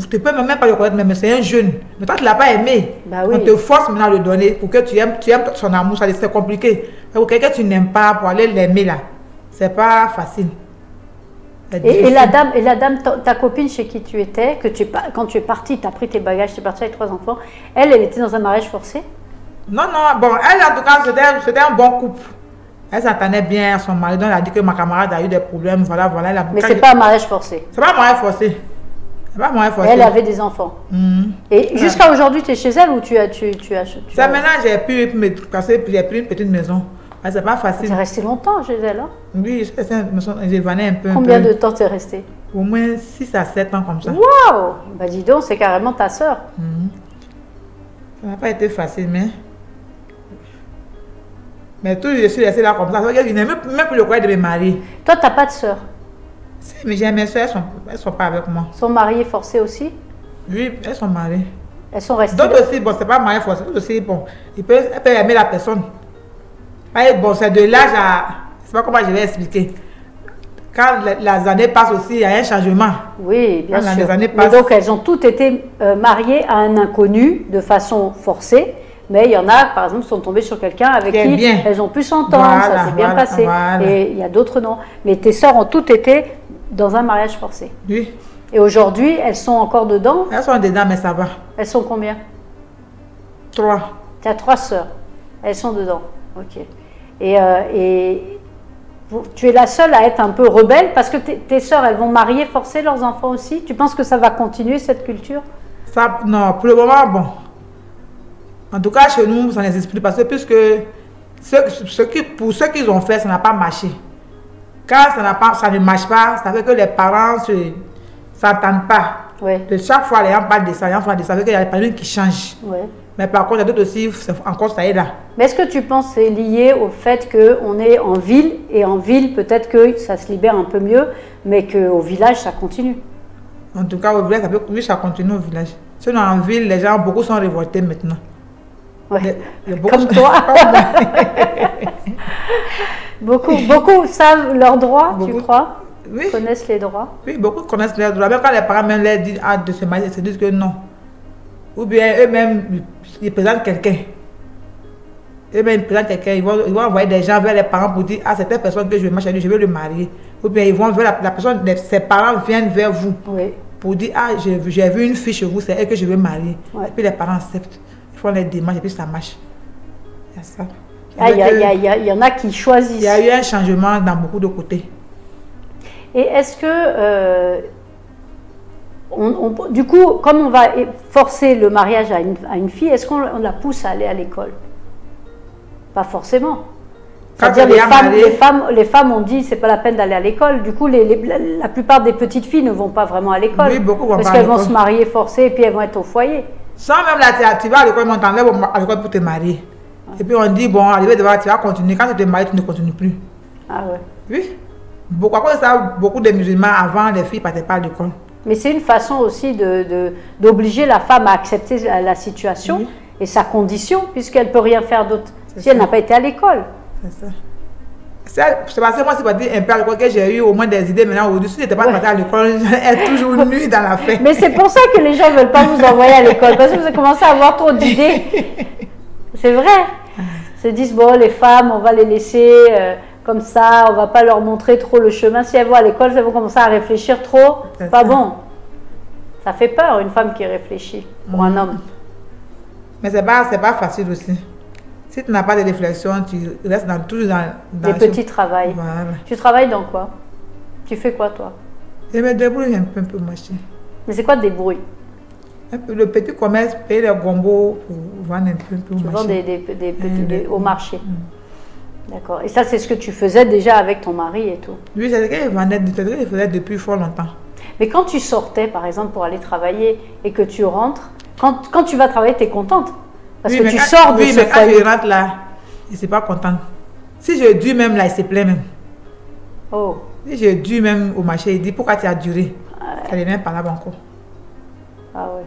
Tu peux même pas le connaître, mais c'est un jeune. Mais toi, tu ne l'as pas aimé. Bah oui. On te force maintenant à le donner pour que tu aimes son amour. Ça, c'est compliqué. Pour quelqu'un que tu n'aimes pas, pour aller l'aimer là, c'est pas facile. C'est Et difficile. la dame, ta copine chez qui tu étais, quand tu es partie, tu as pris tes bagages, tu es partie avec 3 enfants, elle était dans un mariage forcé? Non, non, bon, elle en tout cas, c'était un bon couple. Elle s'entendait bien à son mari, donc elle a dit que ma camarade a eu des problèmes, voilà, voilà. Elle a- Mais quand c'est il- pas un mariage forcé. C'est pas un mariage forcé. C'est pas un mariage forcé. Elle avait des enfants. Mhm. Et jusqu'à aujourd'hui, tu es chez elle ou tu as... Ça, maintenant, j'ai pu me casser, j'ai pris une petite maison. Ah, c'est pas Tu facile. es resté longtemps chez elle, hein? Oui, j'ai vanné un peu. Combien de temps tu es resté? Au moins 6 à 7 ans comme ça. Waouh! Bah dis donc, c'est carrément ta sœur. Ça n'a pas été facile, mais tout, je suis restée là comme ça. Je n'ai même plus le courage de me marier. Toi, tu n'as pas de sœur. Si, mais j'ai mes soeurs, elles sont pas avec moi. Son mari est forcé aussi? Oui, elles sont mariées. Elles sont restées D'autres là. aussi, bon, c'est pas marié forcé. D'autres aussi, bon, elles peuvent aimer la personne. Ouais, bon, c'est de l'âge à. Je sais pas comment je vais expliquer. Quand les années passent aussi, il y a un changement. Oui, bien Quand sûr. les années Mais passent. donc, elles ont toutes été mariées à un inconnu de façon forcée. mais il y en a, par exemple, qui sont tombées sur quelqu'un avec qui bien. elles ont pu s'entendre, Voilà, ça s'est bien voilà, passé. voilà. Et il y a d'autres non. Mais tes sœurs ont toutes été dans un mariage forcé. Oui. Et aujourd'hui, elles sont encore dedans. Elles sont dedans, mais ça va. Elles sont combien? 3. Tu as 3 sœurs. Elles sont dedans. Ok. Tu es la seule à être un peu rebelle parce que tes sœurs, elles vont marier, forcer leurs enfants aussi. Tu penses que ça va continuer cette culture? Ça, non, pour le moment, bon. En tout cas, chez nous, ça n'existe plus parce que puisque pour ceux qu'ils ont fait, ça n'a pas marché. Quand ça ne marche pas, ça fait que les parents ne s'entendent pas. Oui. De chaque fois, les gens parlent de ça, ça fait qu'il y a des parents qui changent. Oui. Mais par contre, il y a d'autres aussi, encore ça est là. Mais est-ce que tu penses que c'est lié au fait qu'on est en ville, et en ville, peut-être que ça se libère un peu mieux, mais qu'au village, ça continue? En tout cas, au village, ça continue au village. Sinon, en ville, les gens, beaucoup sont révoltés maintenant. Ouais. Beaucoup Comme toi. beaucoup savent leurs droits, tu crois? Oui. Connaissent les droits? Oui, beaucoup connaissent leurs droits. Même quand les parents même leur disent de se marier, ils se disent que non. Ou bien eux-mêmes, ils présentent quelqu'un. Eux-mêmes, ils présentent quelqu'un. Ils vont envoyer des gens vers les parents pour dire à cette personne que je vais le marier. Ou bien ils vont vers la personne, ses parents viennent vers vous. Oui. Pour dire, ah, j'ai vu une fille chez vous, c'est elle que je veux marier. Ouais. Et puis les parents acceptent. Ils font les démarches et puis ça marche. Il y a ça. Il y en a qui choisissent. Il y a eu un changement dans beaucoup de côtés. Et est-ce que, du coup, comme on va forcer le mariage à une fille, est-ce qu'on la pousse à aller à l'école? Pas forcément. C'est-à-dire les femmes ont dit c'est pas la peine d'aller à l'école. Du coup, la plupart des petites filles ne vont pas vraiment à l'école. Oui, beaucoup vont parce pas à qu'elles vont l'école. se marier forcées et puis elles vont être au foyer. Sans même là, tu vas à l'école, on t'enlève à l'école pour te marier. Et puis on dit, bon, arrivé devant, tu vas continuer. Quand tu te maries, tu ne continues plus. Ah ouais. Oui. À cause de ça, beaucoup de musulmans, avant, les filles ne partaient pas à l'école. Mais c'est une façon aussi d'obliger la femme à accepter la situation Oui. et sa condition, puisqu'elle ne peut rien faire d'autre si ça. elle n'a pas été à l'école. C'est ça. C'est parce que moi, c'est parti un peu à l'école que j'ai eu au moins des idées maintenant. Au-dessus, si je n'étais pas partie à l'école, j'étais toujours nue dans la fête. Mais c'est pour ça que les gens ne veulent pas vous envoyer à l'école, parce que vous avez commencé à avoir trop d'idées. C'est vrai. Ils se disent, bon, les femmes, on va les laisser comme ça, on ne va pas leur montrer trop le chemin. Si elles vont à l'école, elles vont commencer à réfléchir trop. C'est Pas ça. bon. Ça fait peur, une femme qui réfléchit pour un homme. Mais ce n'est pas facile aussi. Si tu n'as pas de réflexion, tu restes toujours dans Des petits travails. Voilà. Tu travailles dans quoi? Tu fais quoi, toi? Je me débrouille un peu marcher. Mais c'est quoi des bruits? Le petit commerce, payer les gombos pour vendre un peu Tu vends marcher. des petits au marché. D'accord. Et ça, c'est ce que tu faisais déjà avec ton mari et tout. Lui, c'est ce qu'il vendait, c'est ce qu'il faisait depuis fort longtemps. Mais quand tu sortais, par exemple, pour aller travailler et que tu rentres, quand tu vas travailler, tu es contente. Parce que tu sors de ce mais quand foyer. je rentre là, il ne s'est pas content. Si je dure même là, il se plaît même. Oh. Si je dure même au marché, il dit pourquoi tu as duré. Ça devient pas là encore. Ah ouais.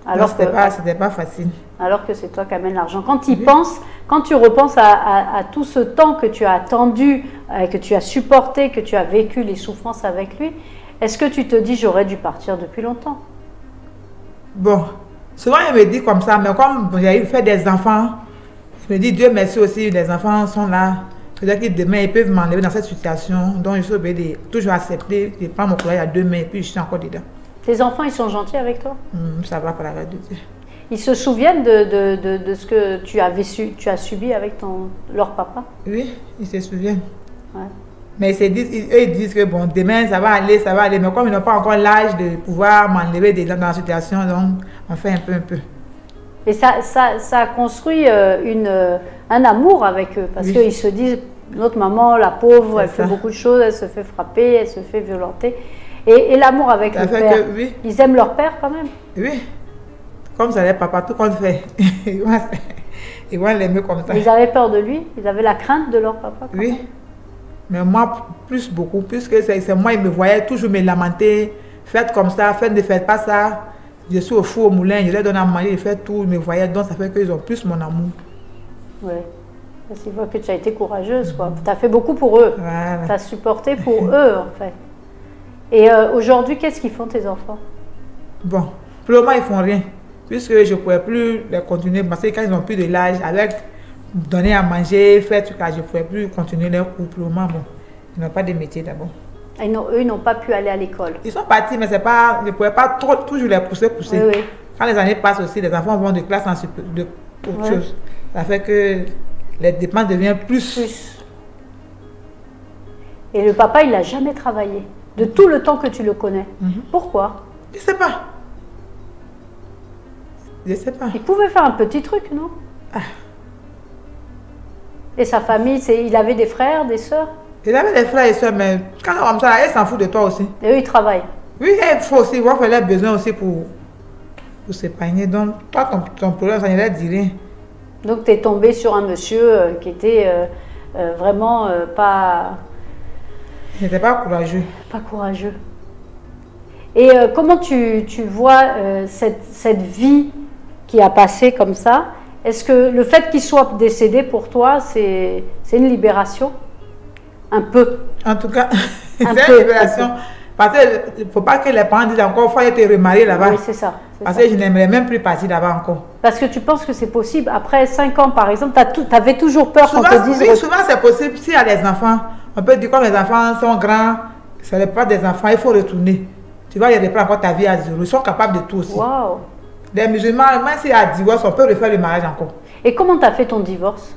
Alors c'était pas facile. Alors que c'est toi qui amènes l'argent. Quand tu y penses, quand tu repenses à tout ce temps que tu as attendu, que tu as supporté, que tu as vécu les souffrances avec lui, est-ce que tu te dis j'aurais dû partir depuis longtemps? Bon, souvent il me dit comme ça, mais comme j'ai fait des enfants, je me dis Dieu merci aussi, les enfants sont là. C'est-à-dire que demain ils peuvent m'enlever dans cette situation, donc je suis obligée de toujours accepter, je prends mon courage à 2 mains et puis je suis encore dedans. Tes enfants, ils sont gentils avec toi? Ça va par la grâce de Dieu. Ils se souviennent de ce que tu as subi avec leur papa? Oui, ils se souviennent. Ouais. Mais ils disent que bon, demain ça va aller. Mais comme ils n'ont pas encore l'âge de pouvoir m'enlever dans la situation, donc on fait un peu. Et ça a construit un amour avec eux, parce qu'ils se disent, notre maman, la pauvre, elle fait beaucoup de choses, elle se fait frapper, elle se fait violenter. Et l'amour avec le père, ils aiment leur père quand même? Oui, comme ça, les papas, tout qu'on fait, ils vont l'aimer comme ça. Ils avaient peur de lui? Ils avaient la crainte de leur papa? Oui, mais moi, beaucoup, puisque c'est moi, ils me voyaient toujours me lamenter, faites comme ça, ne faites pas ça. Je suis au four, au moulin, je leur donne à manger, ils font tout, ils me voyaient, donc ça fait qu'ils ont plus mon amour. Oui, c'est vrai que tu as été courageuse, quoi. Tu as fait beaucoup pour eux, voilà. Tu as supporté pour eux, en fait. Et aujourd'hui, qu'est-ce qu'ils font tes enfants? Bon, pour le moment, ils font rien. puisque je ne pouvais plus les continuer, parce que quand ils n'ont plus de l'âge, avec donner à manger, faire tout ça, je ne pouvais plus continuer leur couple. Bon, ils n'ont pas de métier d'abord. Eux, ils n'ont pas pu aller à l'école. Ils sont partis, mais c'est pas, je ne pouvais pas toujours les pousser. Oui, oui. Quand les années passent aussi, les enfants vont de classe en autre chose. Ça fait que les dépenses deviennent plus. Et le papa, il n'a jamais travaillé, de tout le temps que tu le connais. Pourquoi? Je ne sais pas. Je ne sais pas. Il pouvait faire un petit truc, non? Et sa famille, il avait des frères, des sœurs? Il avait des frères et sœurs, mais quand on comme ça, elle s'en fout de toi aussi. Et eux, ils travaillent? Oui, il faut aussi voir faire les besoins aussi pour s'épargner. Donc, toi, ton problème, ça ne leur dit rien. Donc, tu es tombé sur un monsieur qui était vraiment pas... Il n'était pas courageux. Pas courageux. Et comment tu vois cette vie qui a passé comme ça? Est-ce que le fait qu'il soit décédé pour toi, c'est une libération? Un peu. En tout cas, c'est une libération. Parce qu'il ne faut pas que les parents disent encore, il faut aller te remarier là-bas. Oui, c'est ça. Parce que je n'aimerais même plus partir là-bas encore. Parce que tu penses que c'est possible. Après 5 ans, par exemple, tu avais toujours peur qu'on te dise... Oui, souvent c'est possible. S'il y a des enfants, on peut dire comme les enfants sont grands, ce n'est pas des enfants, il faut retourner. Tu vas y reprendre encore ta vie à zéro. Ils sont capables de tout aussi. Wow. Les musulmans, même s'il y a divorce, on peut refaire le mariage encore. Et comment tu as fait ton divorce?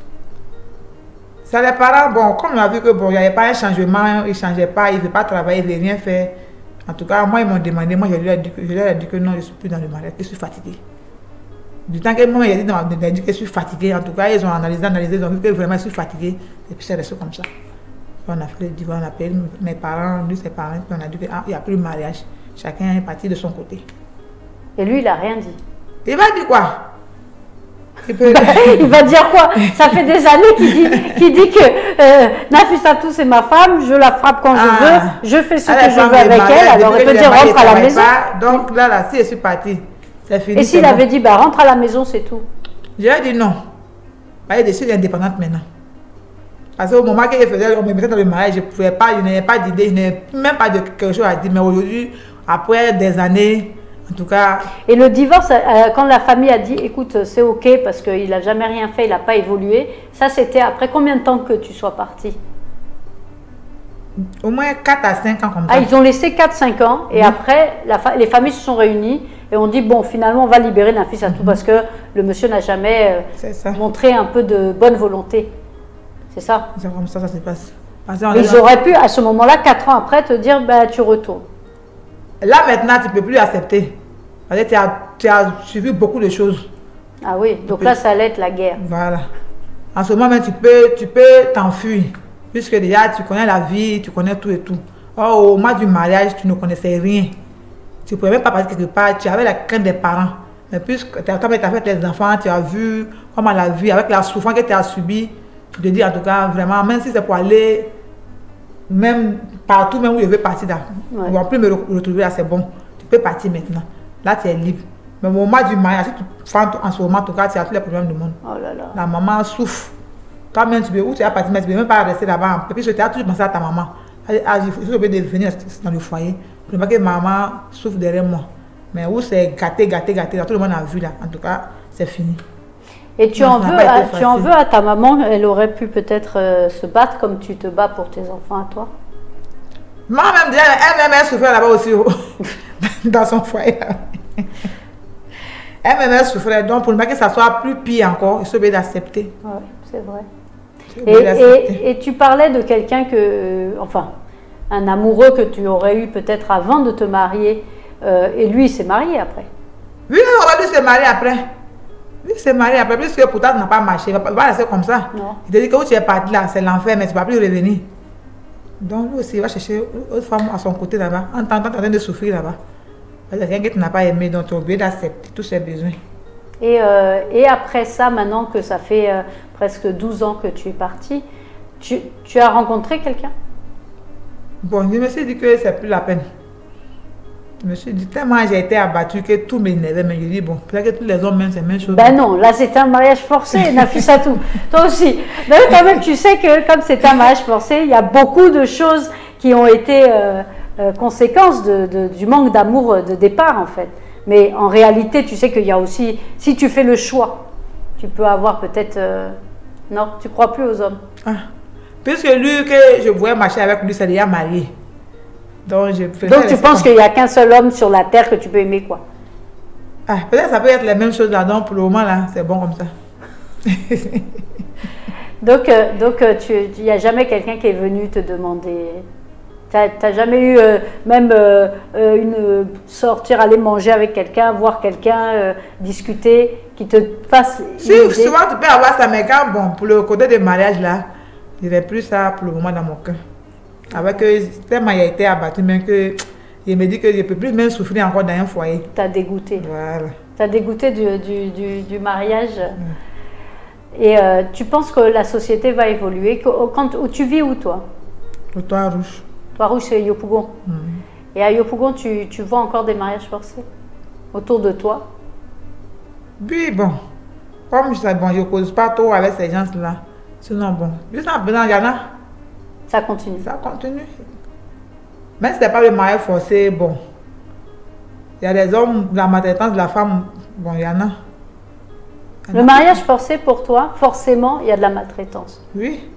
Ça, les parents, bon, comme on a vu que bon, il n'y avait pas un changement, ils ne changeaient pas, ils ne veulent pas travailler, ils ne veulent rien faire. En tout cas, moi, ils m'ont demandé, moi, je leur ai dit que non, je ne suis plus dans le mariage, que je suis fatiguée. Du temps que moi, il a dit que je suis fatiguée, en tout cas, ils ont analysé, ils ont vu que vraiment je suis fatiguée, et puis c'est resté comme ça. On a fait le divorce, on a appelé mes parents, lui, ses parents, puis on a dit qu'il n'y a plus de mariage. Chacun est parti de son côté. Et lui, il n'a rien dit. Il va dire quoi? Il va dire quoi? Ça fait des années qu'il dit que Nafissatou c'est ma femme, je la frappe quand je veux, je fais ce que je veux avec elle, alors il peut dire rentre à la maison. Donc là, si je suis partie, c'est fini. Et s'il avait dit rentre à la maison, c'est tout? Je lui ai dit non. Je suis indépendante maintenant. Parce qu'au moment que je faisais, on me mettait dans le mariage, je ne pouvais pas, je n'avais pas d'idée, je n'avais même pas de quelque chose à dire. Mais aujourd'hui, après des années, en tout cas... Et le divorce, quand la famille a dit, écoute, c'est ok parce qu'il n'a jamais rien fait, il n'a pas évolué, ça c'était après combien de temps que tu sois partie? Au moins 4 à 5 ans comme ça. Ah, ils ont laissé 4-5 ans et après, les familles se sont réunies et on dit, bon, finalement, on va libérer Nafissatou parce que le monsieur n'a jamais montré un peu de bonne volonté. C'est ça? C'est comme ça se passe. Ils auraient pu, à ce moment-là, 4 ans après, te dire, tu retournes. Là, maintenant, tu ne peux plus accepter. Parce que tu as suivi beaucoup de choses. Ah oui, donc là, ça allait être la guerre. Voilà. En ce moment, même, tu peux t'enfuir. Puisque déjà, tu connais la vie, tu connais tout et tout. Or, au moment du mariage, tu ne connaissais rien. Tu ne pouvais même pas partir quelque part. Tu avais la crainte des parents. Mais puisque tu as fait tes enfants, tu as vu comment la vie, avec la souffrance que tu as subie, tu te dis en tout cas, vraiment, même si c'est pour aller, même partout, même où je veux partir, on ne va plus me retrouver là, c'est bon. Tu peux partir maintenant. Là, tu es libre. Mais au moment du mariage, si tu fais en ce moment, en tout cas, tu as tous les problèmes du monde. Oh là là. La maman souffre. Toi-même, tu vas partir, mais tu ne peux même pas rester là-bas. Et puis, tu as toujours pensé à ta maman. Il faut de venir dans le foyer. Je ne veux pas que maman souffre derrière moi. Mais où c'est gâté, tout le monde a vu là. En tout cas, c'est fini. Et tu en veux à ta maman, elle aurait pu peut-être se battre comme tu te bats pour tes enfants à toi? Maman-même, elle souffrait là-bas aussi, dans son foyer. Elle souffrait, donc pour ne pas que ça soit plus pire encore, il faut bien d'accepter. Oui, c'est vrai. Et tu parlais de quelqu'un un amoureux que tu aurais eu peut-être avant de te marier, et lui il s'est marié après. Oui, lui s'est marié après. Lui s'est marié après, puisque pourtant ça n'a pas marché, il va rester comme ça. Non. Il te dit que où tu es parti là, c'est l'enfer, mais tu ne vas plus revenir. Donc lui aussi, il va chercher une autre femme à son côté là-bas, en train de souffrir là-bas. Parce que quelqu'un que tu n'as pas aimé, donc tu es obligé d'accepter tous ses besoins. Et après ça, maintenant que ça fait presque 12 ans que tu es parti, tu as rencontré quelqu'un? Bon, je me suis dit que c'est plus la peine. Je me suis dit, tellement j'ai été abattue que tout m'énervait, mais je dis, bon, peut-être que tous les hommes, même, c'est la même chose. Ben non, là, c'était un mariage forcé, Nafissatou. Toi aussi. D'ailleurs, quand même, tu sais que comme c'est un mariage forcé, il y a beaucoup de choses qui ont été conséquences du manque d'amour de départ, en fait. Mais en réalité, tu sais qu'il y a aussi, si tu fais le choix, tu peux avoir peut-être... non, tu ne crois plus aux hommes. Ah. Puisque lui, que je voulais marcher avec lui, c'est déjà marié. Donc tu penses qu'il n'y a qu'un seul homme sur la terre que tu peux aimer, quoi? Ah, peut-être ça peut être les mêmes choses là, donc pour le moment là, c'est bon comme ça. donc il n'y a jamais quelqu'un qui est venu te demander. Tu n'as jamais eu sortir, aller manger avec quelqu'un, voir quelqu'un, discuter, qui te fasse. Si, souvent tu peux avoir ça, mais quand, bon, pour le côté des mariages là, je n'ai plus ça pour le moment dans mon cœur. Avec tellement il a été abattu, même que il me dit que je ne peux plus même souffrir encore dans un foyer. Tu as dégoûté. Voilà. Tu as dégoûté du mariage. Et tu penses que la société va évoluer? Où tu vis où, toi? Au Trois-Rouges. Trois-Rouges, c'est Yopougon. Et à Yopougon, tu vois encore des mariages forcés autour de toi? Oui, bon. Comme je sais, bon, je ne cause pas trop avec ces gens-là. Sinon, bon. Juste en venant, il y en a. Ça continue. Ça continue. Même si ce n'est pas le mariage forcé, bon. Il y a des hommes, la maltraitance de la femme, bon, il y en a. Le mariage forcé pour toi, forcément, il y a de la maltraitance. Oui.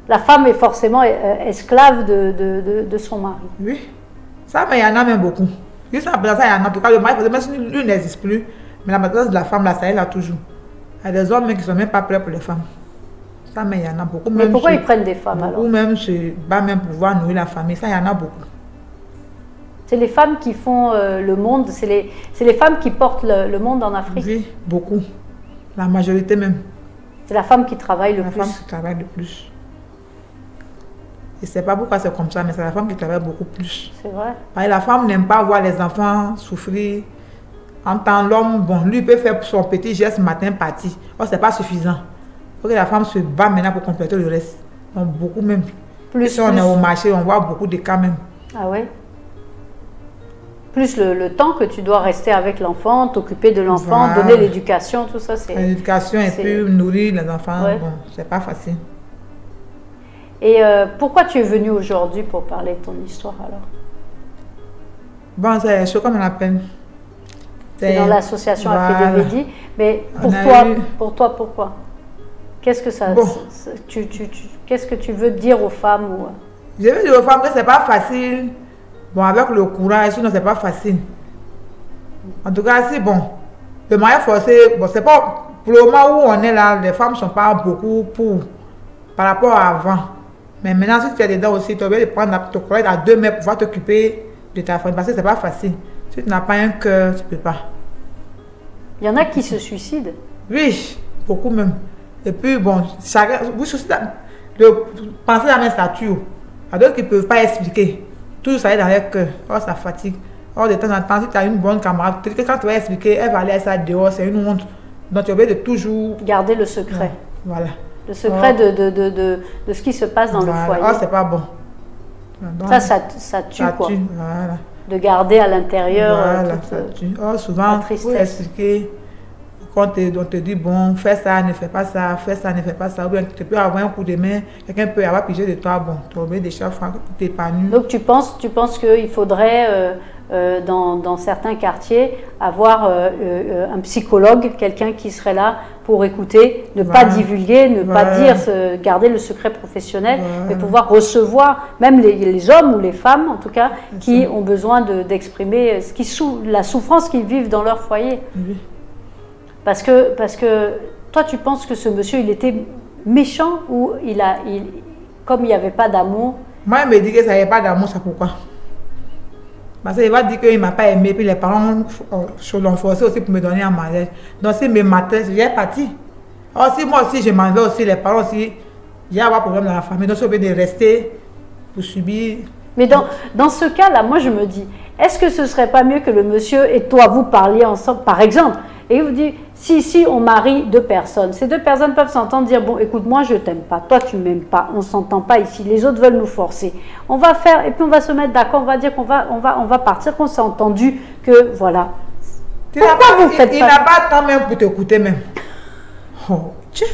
La femme est forcément esclave de son mari. Oui. Ça, mais il y en a même beaucoup. Juste en ça, il y en a. En tout cas, le mariage forcé, même si lui n'existe plus, mais la maltraitance de la femme, là, ça est là toujours. Il y a des hommes qui ne sont même pas prêts pour les femmes. Ça, mais il y en a beaucoup. Mais pourquoi ils prennent des femmes alors? Ou même se battent même pour pouvoir nourrir la famille. Ça, il y en a beaucoup. C'est les femmes qui font le monde, c'est les femmes qui portent le monde en Afrique. Oui, beaucoup. La majorité même. C'est la femme qui travaille le plus. La femme qui travaille le plus. Je ne sais pas pourquoi c'est comme ça, mais c'est la femme qui travaille beaucoup plus. C'est vrai. Parce que la femme n'aime pas voir les enfants souffrir. En tant l'homme, bon, lui peut faire son petit geste matin parti. Oh, ce n'est pas suffisant. Il faut que la femme se bat maintenant pour compléter le reste. Donc beaucoup même. Si on est au marché, on voit beaucoup de cas même. Ah ouais? Plus le temps que tu dois rester avec l'enfant, t'occuper de l'enfant, voilà. Donner l'éducation, tout ça, c'est... L'éducation et puis nourrir les enfants, ouais. Bon, c'est pas facile. Et pourquoi tu es venu aujourd'hui pour parler de ton histoire alors? Bon, c'est ce qu'on appelle. C'est dans l'association AFEDEVEDI, mais pour toi, pourquoi? Qu'est-ce que ça... Bon. Qu'est-ce que tu veux dire aux femmes ou... Je veux dire aux femmes que c'est pas facile. Bon, avec le courage, sinon c'est pas facile. En tout cas, si bon, le mariage forcé, bon, c'est pas pour le moment où on est là, les femmes ne sont pas beaucoup pour par rapport à avant. Mais maintenant, si tu es dedans aussi, tu vas prendre ton courage à 2 mètres pour pouvoir t'occuper de ta famille parce que c'est pas facile. Si tu n'as pas un cœur, tu peux pas. Il y en a qui se suicident. Oui, beaucoup même. Et puis bon, chacun, vous de penser à mes statuts, à d'autres qui ne peuvent pas expliquer. Tout ça est dans leur cœur. Oh, ça fatigue. Oh, de temps en temps, si tu as une bonne camarade, quand tu vas expliquer, elle va aller à ça dehors, c'est une honte. Donc tu es obligé de toujours... garder le secret. Ouais, voilà. Le secret de ce qui se passe dans le foyer. Oh, c'est pas bon. Donc, ça tue quoi. Tue, voilà. De garder à l'intérieur. Voilà, ça tue. Oh, souvent, il faut expliquer. Quand on te dit, bon, fais ça, ne fais pas ça, fais ça, ne fais pas ça. Ou bien tu peux avoir un coup de main, quelqu'un peut avoir pigé de toi, bon, tu es obligé de chaque fois que tu t'épanouis. Donc tu penses qu'il faudrait, dans certains quartiers, avoir un psychologue, quelqu'un qui serait là pour écouter, ne pas divulguer, ne pas dire, garder le secret professionnel, mais pouvoir recevoir, même les hommes ou les femmes, en tout cas, qui ont besoin d'exprimer la souffrance qu'ils vivent dans leur foyer. Oui. Parce que toi, tu penses que ce monsieur, il était méchant ou comme il n'y avait pas d'amour? Moi, il me dit que ça n'y avait pas d'amour, c'est pourquoi? Parce qu'il va dire qu'il ne m'a pas aimé, puis les parents l'ont forcé aussi pour me donner un mariage. Donc, s'il me matait, j'ai parti. Alors, si moi aussi, je m'en vais aussi, les parents aussi, il y a un problème dans la famille. Donc, je suis obligé de rester pour subir. Mais dans ce cas-là, moi, je me dis, est-ce que ce ne serait pas mieux que le monsieur et toi, vous parliez ensemble, par exemple? Et il vous dit, si on marie 2 personnes, ces 2 personnes peuvent s'entendre, dire, bon, écoute, moi, je t'aime pas, toi, tu m'aimes pas, on s'entend pas ici, les autres veulent nous forcer. On va faire, et puis on va se mettre d'accord, on va dire qu'on va partir, qu'on s'est entendu, que voilà. Pourquoi vous faites pas? Il n'a pas le temps même pour t'écouter même. Oh, tiens.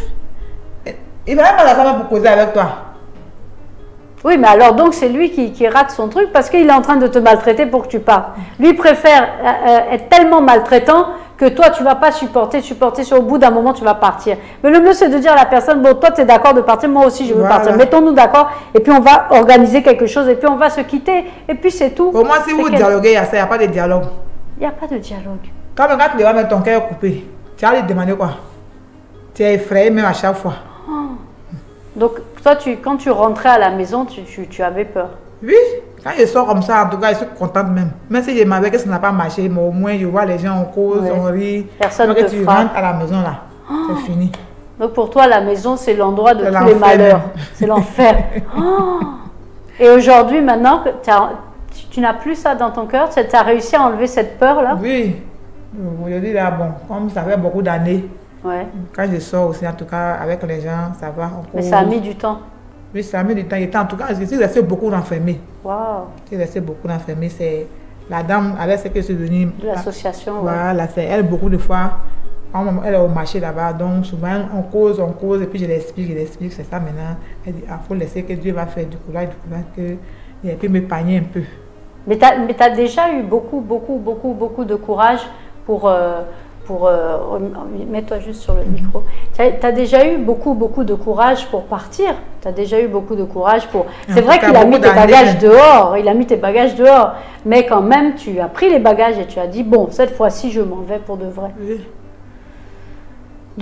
Il va même pas la temps pour causer avec toi. Oui, mais alors donc c'est lui qui rate son truc parce qu'il est en train de te maltraiter pour que tu partes. Lui préfère être tellement maltraitant que toi tu vas pas supporter, au bout d'un moment tu vas partir. Mais le mieux c'est de dire à la personne, bon toi tu es d'accord de partir, moi aussi je veux partir. Mettons-nous d'accord et puis on va organiser quelque chose et puis on va se quitter et puis c'est tout. Pour moi si vous dialoguez, il n'y a pas de dialogue. Il n'y a pas de dialogue. Quand tu vas mettre ton cœur coupé, tu vas lui demander quoi? Tu es effrayé même à chaque fois. Donc, toi, quand tu rentrais à la maison, tu avais peur? Oui, quand je sors comme ça, en tout cas, je suis contente même. Même si je m'avais que ça n'a pas marché, mais au moins, je vois les gens en cause, on rit. Personne ne te tu frappe. rentres à la maison, là, c'est fini. Donc, pour toi, la maison, c'est l'endroit de tous les malheurs. C'est l'enfer. Et aujourd'hui, maintenant, tu n'as plus ça dans ton cœur? Tu as réussi à enlever cette peur-là? Oui. Aujourd'hui, là, bon, comme ça fait beaucoup d'années, quand je sors aussi, en tout cas, avec les gens, ça va encore. Mais ça a mis du temps. Oui, ça a mis du temps. En tout cas, je suis restée beaucoup enfermée. Waouh. Je suis restée beaucoup enfermée. C'est la dame avec ce que je suis venue. De l'association. Voilà, c'est elle, beaucoup de fois. Elle est au marché là-bas, donc souvent on cause, et puis je l'explique, c'est ça maintenant. Elle dit, il faut laisser que Dieu va faire du courage, et puis me panier un peu. Mais tu as déjà eu beaucoup de courage pour mets-toi juste sur le micro. Tu as déjà eu beaucoup de courage pour partir. Tu as déjà eu beaucoup de courage pour... C'est vrai qu'il a mis tes bagages dehors. Il a mis tes bagages dehors. Mais quand même, tu as pris les bagages et tu as dit, bon, cette fois-ci, je m'en vais pour de vrai. Oui.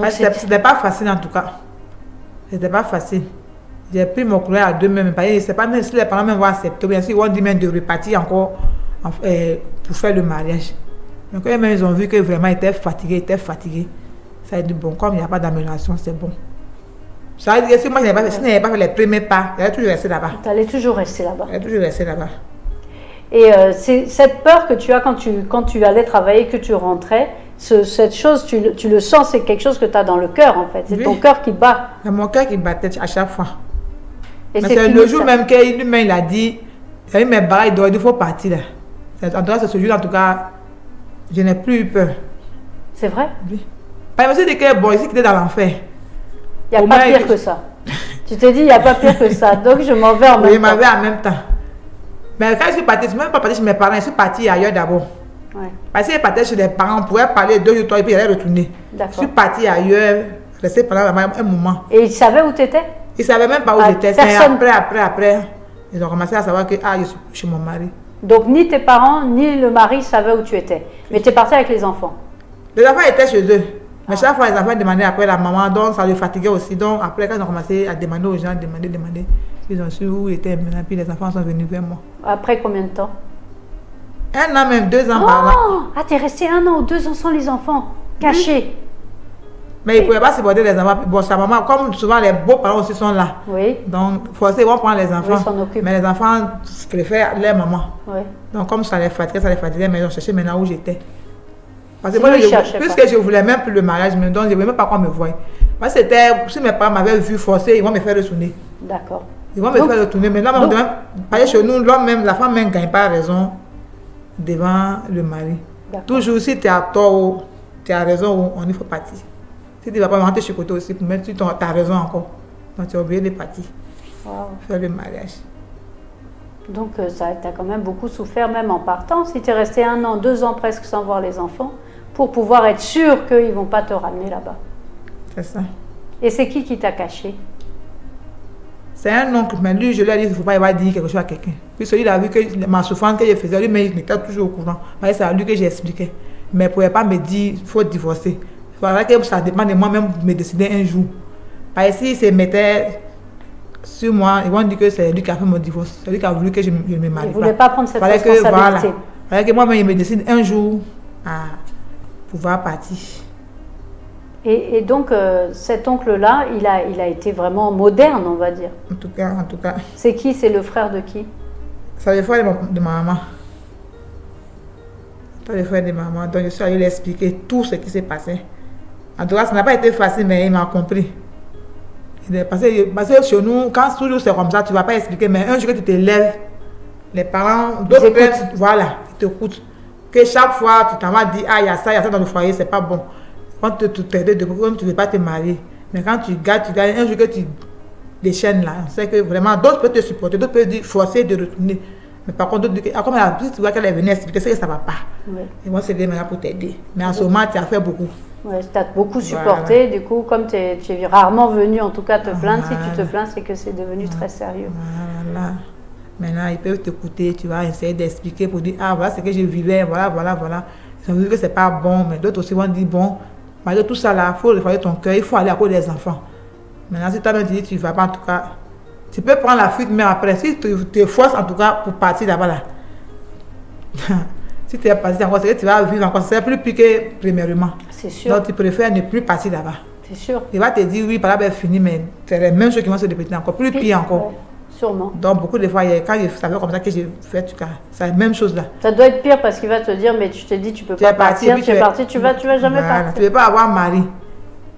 C'était pas facile en tout cas. C'était pas facile. J'ai pris mon courage à deux mêmes. Je ne sais pas même si les parents vont accepter. Bien sûr, ils vont dire même de repartir encore pour faire le mariage. Donc, ils ont vu que vraiment, il était fatigué. Ça a dit, bon, comme il n'y a pas d'amélioration, c'est bon. Ça veut dire que si moi, je n'avais pas fait les premiers pas, j'allais toujours rester là-bas. Tu allais toujours rester là-bas. J'allais toujours rester là-bas. Et c'est cette peur que tu as quand tu allais travailler, que tu rentrais, cette chose, tu le sens, c'est quelque chose que tu as dans le cœur, en fait. C'est ton cœur qui bat. C'est mon cœur qui battait à chaque fois. Et c'est le jour même qu'il a dit, il a eu mes bras, il faut partir là. En tout cas, c'est ce jour, en tout cas, je n'ai plus eu peur. C'est vrai? Oui. Je me suis dit que bon, ici, qu'il est dans l'enfer. Il n'y a pas pire que ça. Tu t'es dit, il n'y a pas pire que ça. Donc, je m'en vais en même temps. Oui, je m'en vais en même temps. Mais quand je suis partie, je ne suis même pas partie chez mes parents, je suis partie ailleurs d'abord. Ouais. Parce que je partais chez les parents, on pouvait parler 2 jours, 3 et puis j'allais retourner. Je suis partie ailleurs, restée pendant un moment. Et ils savaient où tu étais? Ils ne savaient même pas où j'étais. Après, ils ont commencé à savoir que je suis chez mon mari. Donc, ni tes parents, ni le mari savaient où tu étais. Mais tu es partie avec les enfants? Les enfants étaient chez eux. Mais chaque fois, les enfants demandaient après la maman, donc ça les fatiguait aussi. Donc, après, quand ils ont commencé à demander aux gens, demander, ils ont su où ils étaient maintenant, puis les enfants sont venus vers moi. Après combien de temps? 1 an, même 2 ans par là. Ah, t'es resté 1 an ou 2 ans sans les enfants, cachés. Oui. Mais ils ne pouvaient pas supporter les enfants. Bon, sa maman, comme souvent les beaux-parents aussi sont là. Oui. Donc, forcément, ils vont prendre les enfants. Oui, s'en occupent. Mais les enfants préfèrent leur maman. Oui. Donc, comme ça les fatiguait, mais ils ont cherché maintenant où j'étais. Parce que moi, puisque je ne voulais même plus le mariage, donc je ne voulais même pas qu'on me voie. Moi, c'était, si mes parents m'avaient vu forcer, ils vont me faire retourner. D'accord. Ils vont me faire retourner. Mais là, parce que chez nous, l'homme même, la femme même ne gagne pas raison devant le mari. Toujours, si tu as tort, tu as raison, on y faut partir. Si tu ne vas pas rentrer chez côté aussi, pour mettre tu as raison encore. Donc, tu as oublié de partir. Faire le mariage. Donc, tu as quand même beaucoup souffert, même en partant. Si tu es resté 1 an, 2 ans presque sans voir les enfants, pour pouvoir être sûr qu'ils ne vont pas te ramener là-bas. C'est ça. Et c'est qui t'a caché? C'est un oncle, mais lui, je lui ai dit qu'il ne faut pas y avoir dire quelque chose à quelqu'un. Puis celui, il a vu que ma souffrance que je faisais, lui, mais il était toujours au courant. C'est à lui que j'ai expliqué. Mais il ne pouvait pas me dire qu'il faut divorcer. Il faudrait que ça dépend de moi-même de me décider un jour. Parce que s'il se mettait sur moi, ils vont dire que c'est lui qui a fait mon divorce. C'est lui qui a voulu que je me marie. Il ne voulait pas prendre cette responsabilité. Il fallait que moi-même, il me décide un jour à pouvoir partir. Et donc, cet oncle-là, il a été vraiment moderne, on va dire. En tout cas. C'est qui? C'est le frère de qui? C'est le frère de ma maman. C'est le frère de ma maman. Donc, je suis allée lui expliquer tout ce qui s'est passé. En tout cas, ça n'a pas été facile, mais il m'a compris. Parce que chez nous, quand toujours c'est comme ça, tu ne vas pas expliquer, mais un jour que tu te lèves, les parents, d'autres voilà, ils t'écoutent. Que chaque fois, tu t'en vas dire, il y a ça dans le foyer, c'est pas bon. Quand tu t'aides, tu ne veux pas te marier. Mais quand tu gagnes, un jour que tu des chaînes là. C'est que vraiment, d'autres peuvent te supporter, d'autres peuvent dire forcer de retourner. Mais par contre, d'autres disent que, comme tu vois qu'elle est venue expliquer, c'est que ça ne va pas. Oui. Ils vont se dire maintenant pour t'aider. Mais en ce moment, tu as fait beaucoup. Oui, tu as beaucoup supporté. Du coup, comme tu es rarement venu en tout cas te plaindre, si tu te plains, c'est que c'est devenu très sérieux. Voilà. Maintenant, ils peuvent t'écouter, tu vas essayer d'expliquer pour dire, ah voilà ce que je vivais, voilà. Ils ont vu que c'est pas bon, mais d'autres aussi vont dire, bon, malgré tout ça là, il faut réfléchir ton cœur, il faut aller à cause des enfants. Maintenant, si toi-même tu dis, tu ne vas pas en tout cas, tu peux prendre la fuite, mais après, si tu te forces en tout cas pour partir là-bas là, si tu es parti encore, c'est que tu vas vivre encore, c'est plus pire que premièrement. C'est sûr. Donc tu préfères ne plus partir là-bas. C'est sûr. Il va te dire, oui, par là, c'est fini, mais c'est les mêmes choses qui vont se répéter encore, plus pire encore. Ouais. Sûrement. Donc, beaucoup de fois, quand je savais comme ça que j'ai fait, en tout cas, c'est la même chose là. Ça doit être pire parce qu'il va te dire, mais tu te dis, tu peux pas partir, tu es parti, tu vas jamais partir. Tu ne veux pas avoir mari.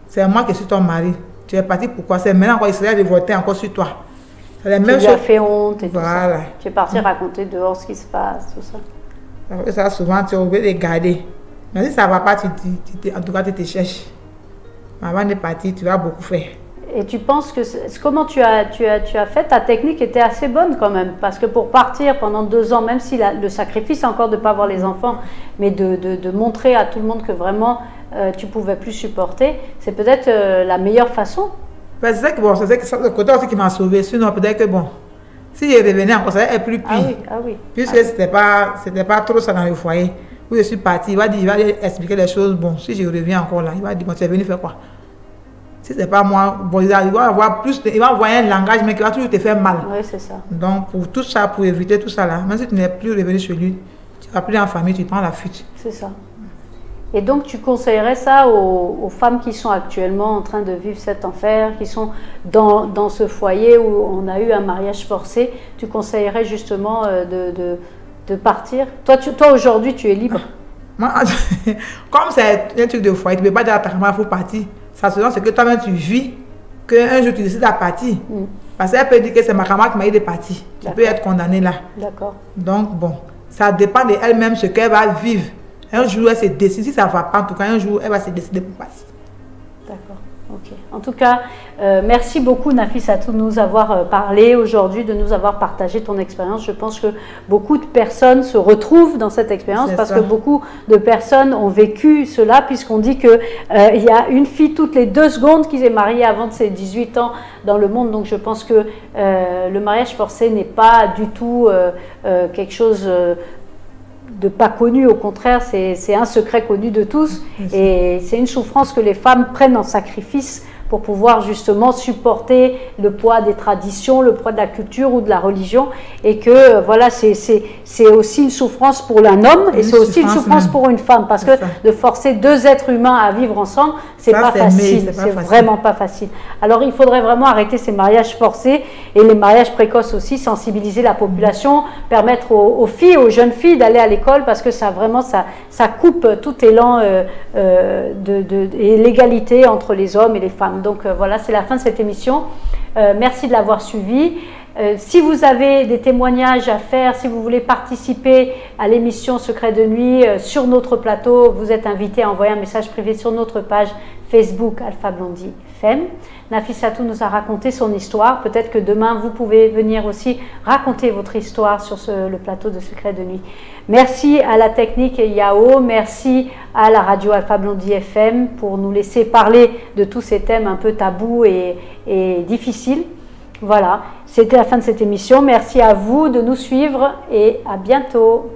C'est moi qui suis ton mari. Tu es parti pourquoi? C'est maintenant qu'il serait révolté encore sur toi. C'est la même chose. Tu as fait honte et tout ça. Tu es parti raconter dehors ce qui se passe, tout ça. Ça, souvent, tu es obligé de garder. Mais si ça ne va pas, en tout cas, tu te cherches. Avant de partir, tu vas beaucoup faire. Et tu penses que comment tu as fait, ta technique était assez bonne quand même, parce que pour partir pendant 2 ans, même si le sacrifice encore de ne pas voir les enfants, mais de montrer à tout le monde que vraiment tu ne pouvais plus supporter, c'est peut-être la meilleure façon. Ben, c'est que c'est le côté aussi qui m'a sauvé, sinon peut-être que bon, si je revenais encore, ça est plus pire. Oui. Puisque c'était pas trop ça dans le foyer, où je suis partie, il va expliquer les choses, bon, si je reviens encore là, il va dire, bon, tu es venu faire quoi? Si ce n'est pas moi, bon, il va avoir plus, il va envoyer un langage, mais qui va toujours te faire mal. Oui, c'est ça. Donc, pour tout ça, pour éviter tout ça là, même si tu n'es plus revenu chez lui, tu ne vas plus en famille, tu prends la fuite. C'est ça. Et donc, tu conseillerais ça aux femmes qui sont actuellement en train de vivre cet enfer, qui sont dans ce foyer où on a eu un mariage forcé, tu conseillerais justement de partir? Toi aujourd'hui, tu es libre. Moi, comme c'est un truc de foyer, tu ne peux pas dire à ta maman, il faut partir. Ça se ce que toi-même tu vis, qu'un jour tu décides de partir. Parce qu'elle peut dire que c'est ma camarade qui m'a dit de partir. Tu peux être condamné là. D'accord. Donc bon, ça dépend d'elle-même ce qu'elle va vivre. Un jour elle se décide, si ça ne va pas, en tout cas un jour elle va se décider pour partir. D'accord. Ok. En tout cas, merci beaucoup Nafissatou de nous avoir parlé aujourd'hui, de nous avoir partagé ton expérience. Je pense que beaucoup de personnes se retrouvent dans cette expérience parce que beaucoup de personnes ont vécu cela, puisqu'on dit qu'il y a une fille toutes les 2 secondes qui s'est mariée avant de ses 18 ans dans le monde. Donc je pense que le mariage forcé n'est pas du tout quelque chose de pas connu, au contraire, c'est un secret connu de tous et c'est une souffrance que les femmes prennent en sacrifice pour pouvoir justement supporter le poids des traditions, le poids de la culture ou de la religion, et que voilà, c'est aussi une souffrance pour un homme et c'est aussi une souffrance pour une femme, parce que de forcer 2 êtres humains à vivre ensemble, c'est pas facile, c'est vraiment pas facile. Alors il faudrait vraiment arrêter ces mariages forcés et les mariages précoces aussi, sensibiliser la population, permettre aux filles, aux jeunes filles d'aller à l'école, parce que ça vraiment ça coupe tout élan et l'égalité entre les hommes et les femmes. Donc voilà, c'est la fin de cette émission. Merci de l'avoir suivi. Si vous avez des témoignages à faire, si vous voulez participer à l'émission Secret de Nuit sur notre plateau, vous êtes invité à envoyer un message privé sur notre page Facebook Alpha Blondy FM. Nafissatou nous a raconté son histoire. Peut-être que demain, vous pouvez venir aussi raconter votre histoire sur le plateau de Secret de Nuit. Merci à la technique Yao, merci à la radio Alpha Blondy FM pour nous laisser parler de tous ces thèmes un peu tabous et difficiles. Voilà, c'était la fin de cette émission. Merci à vous de nous suivre et à bientôt.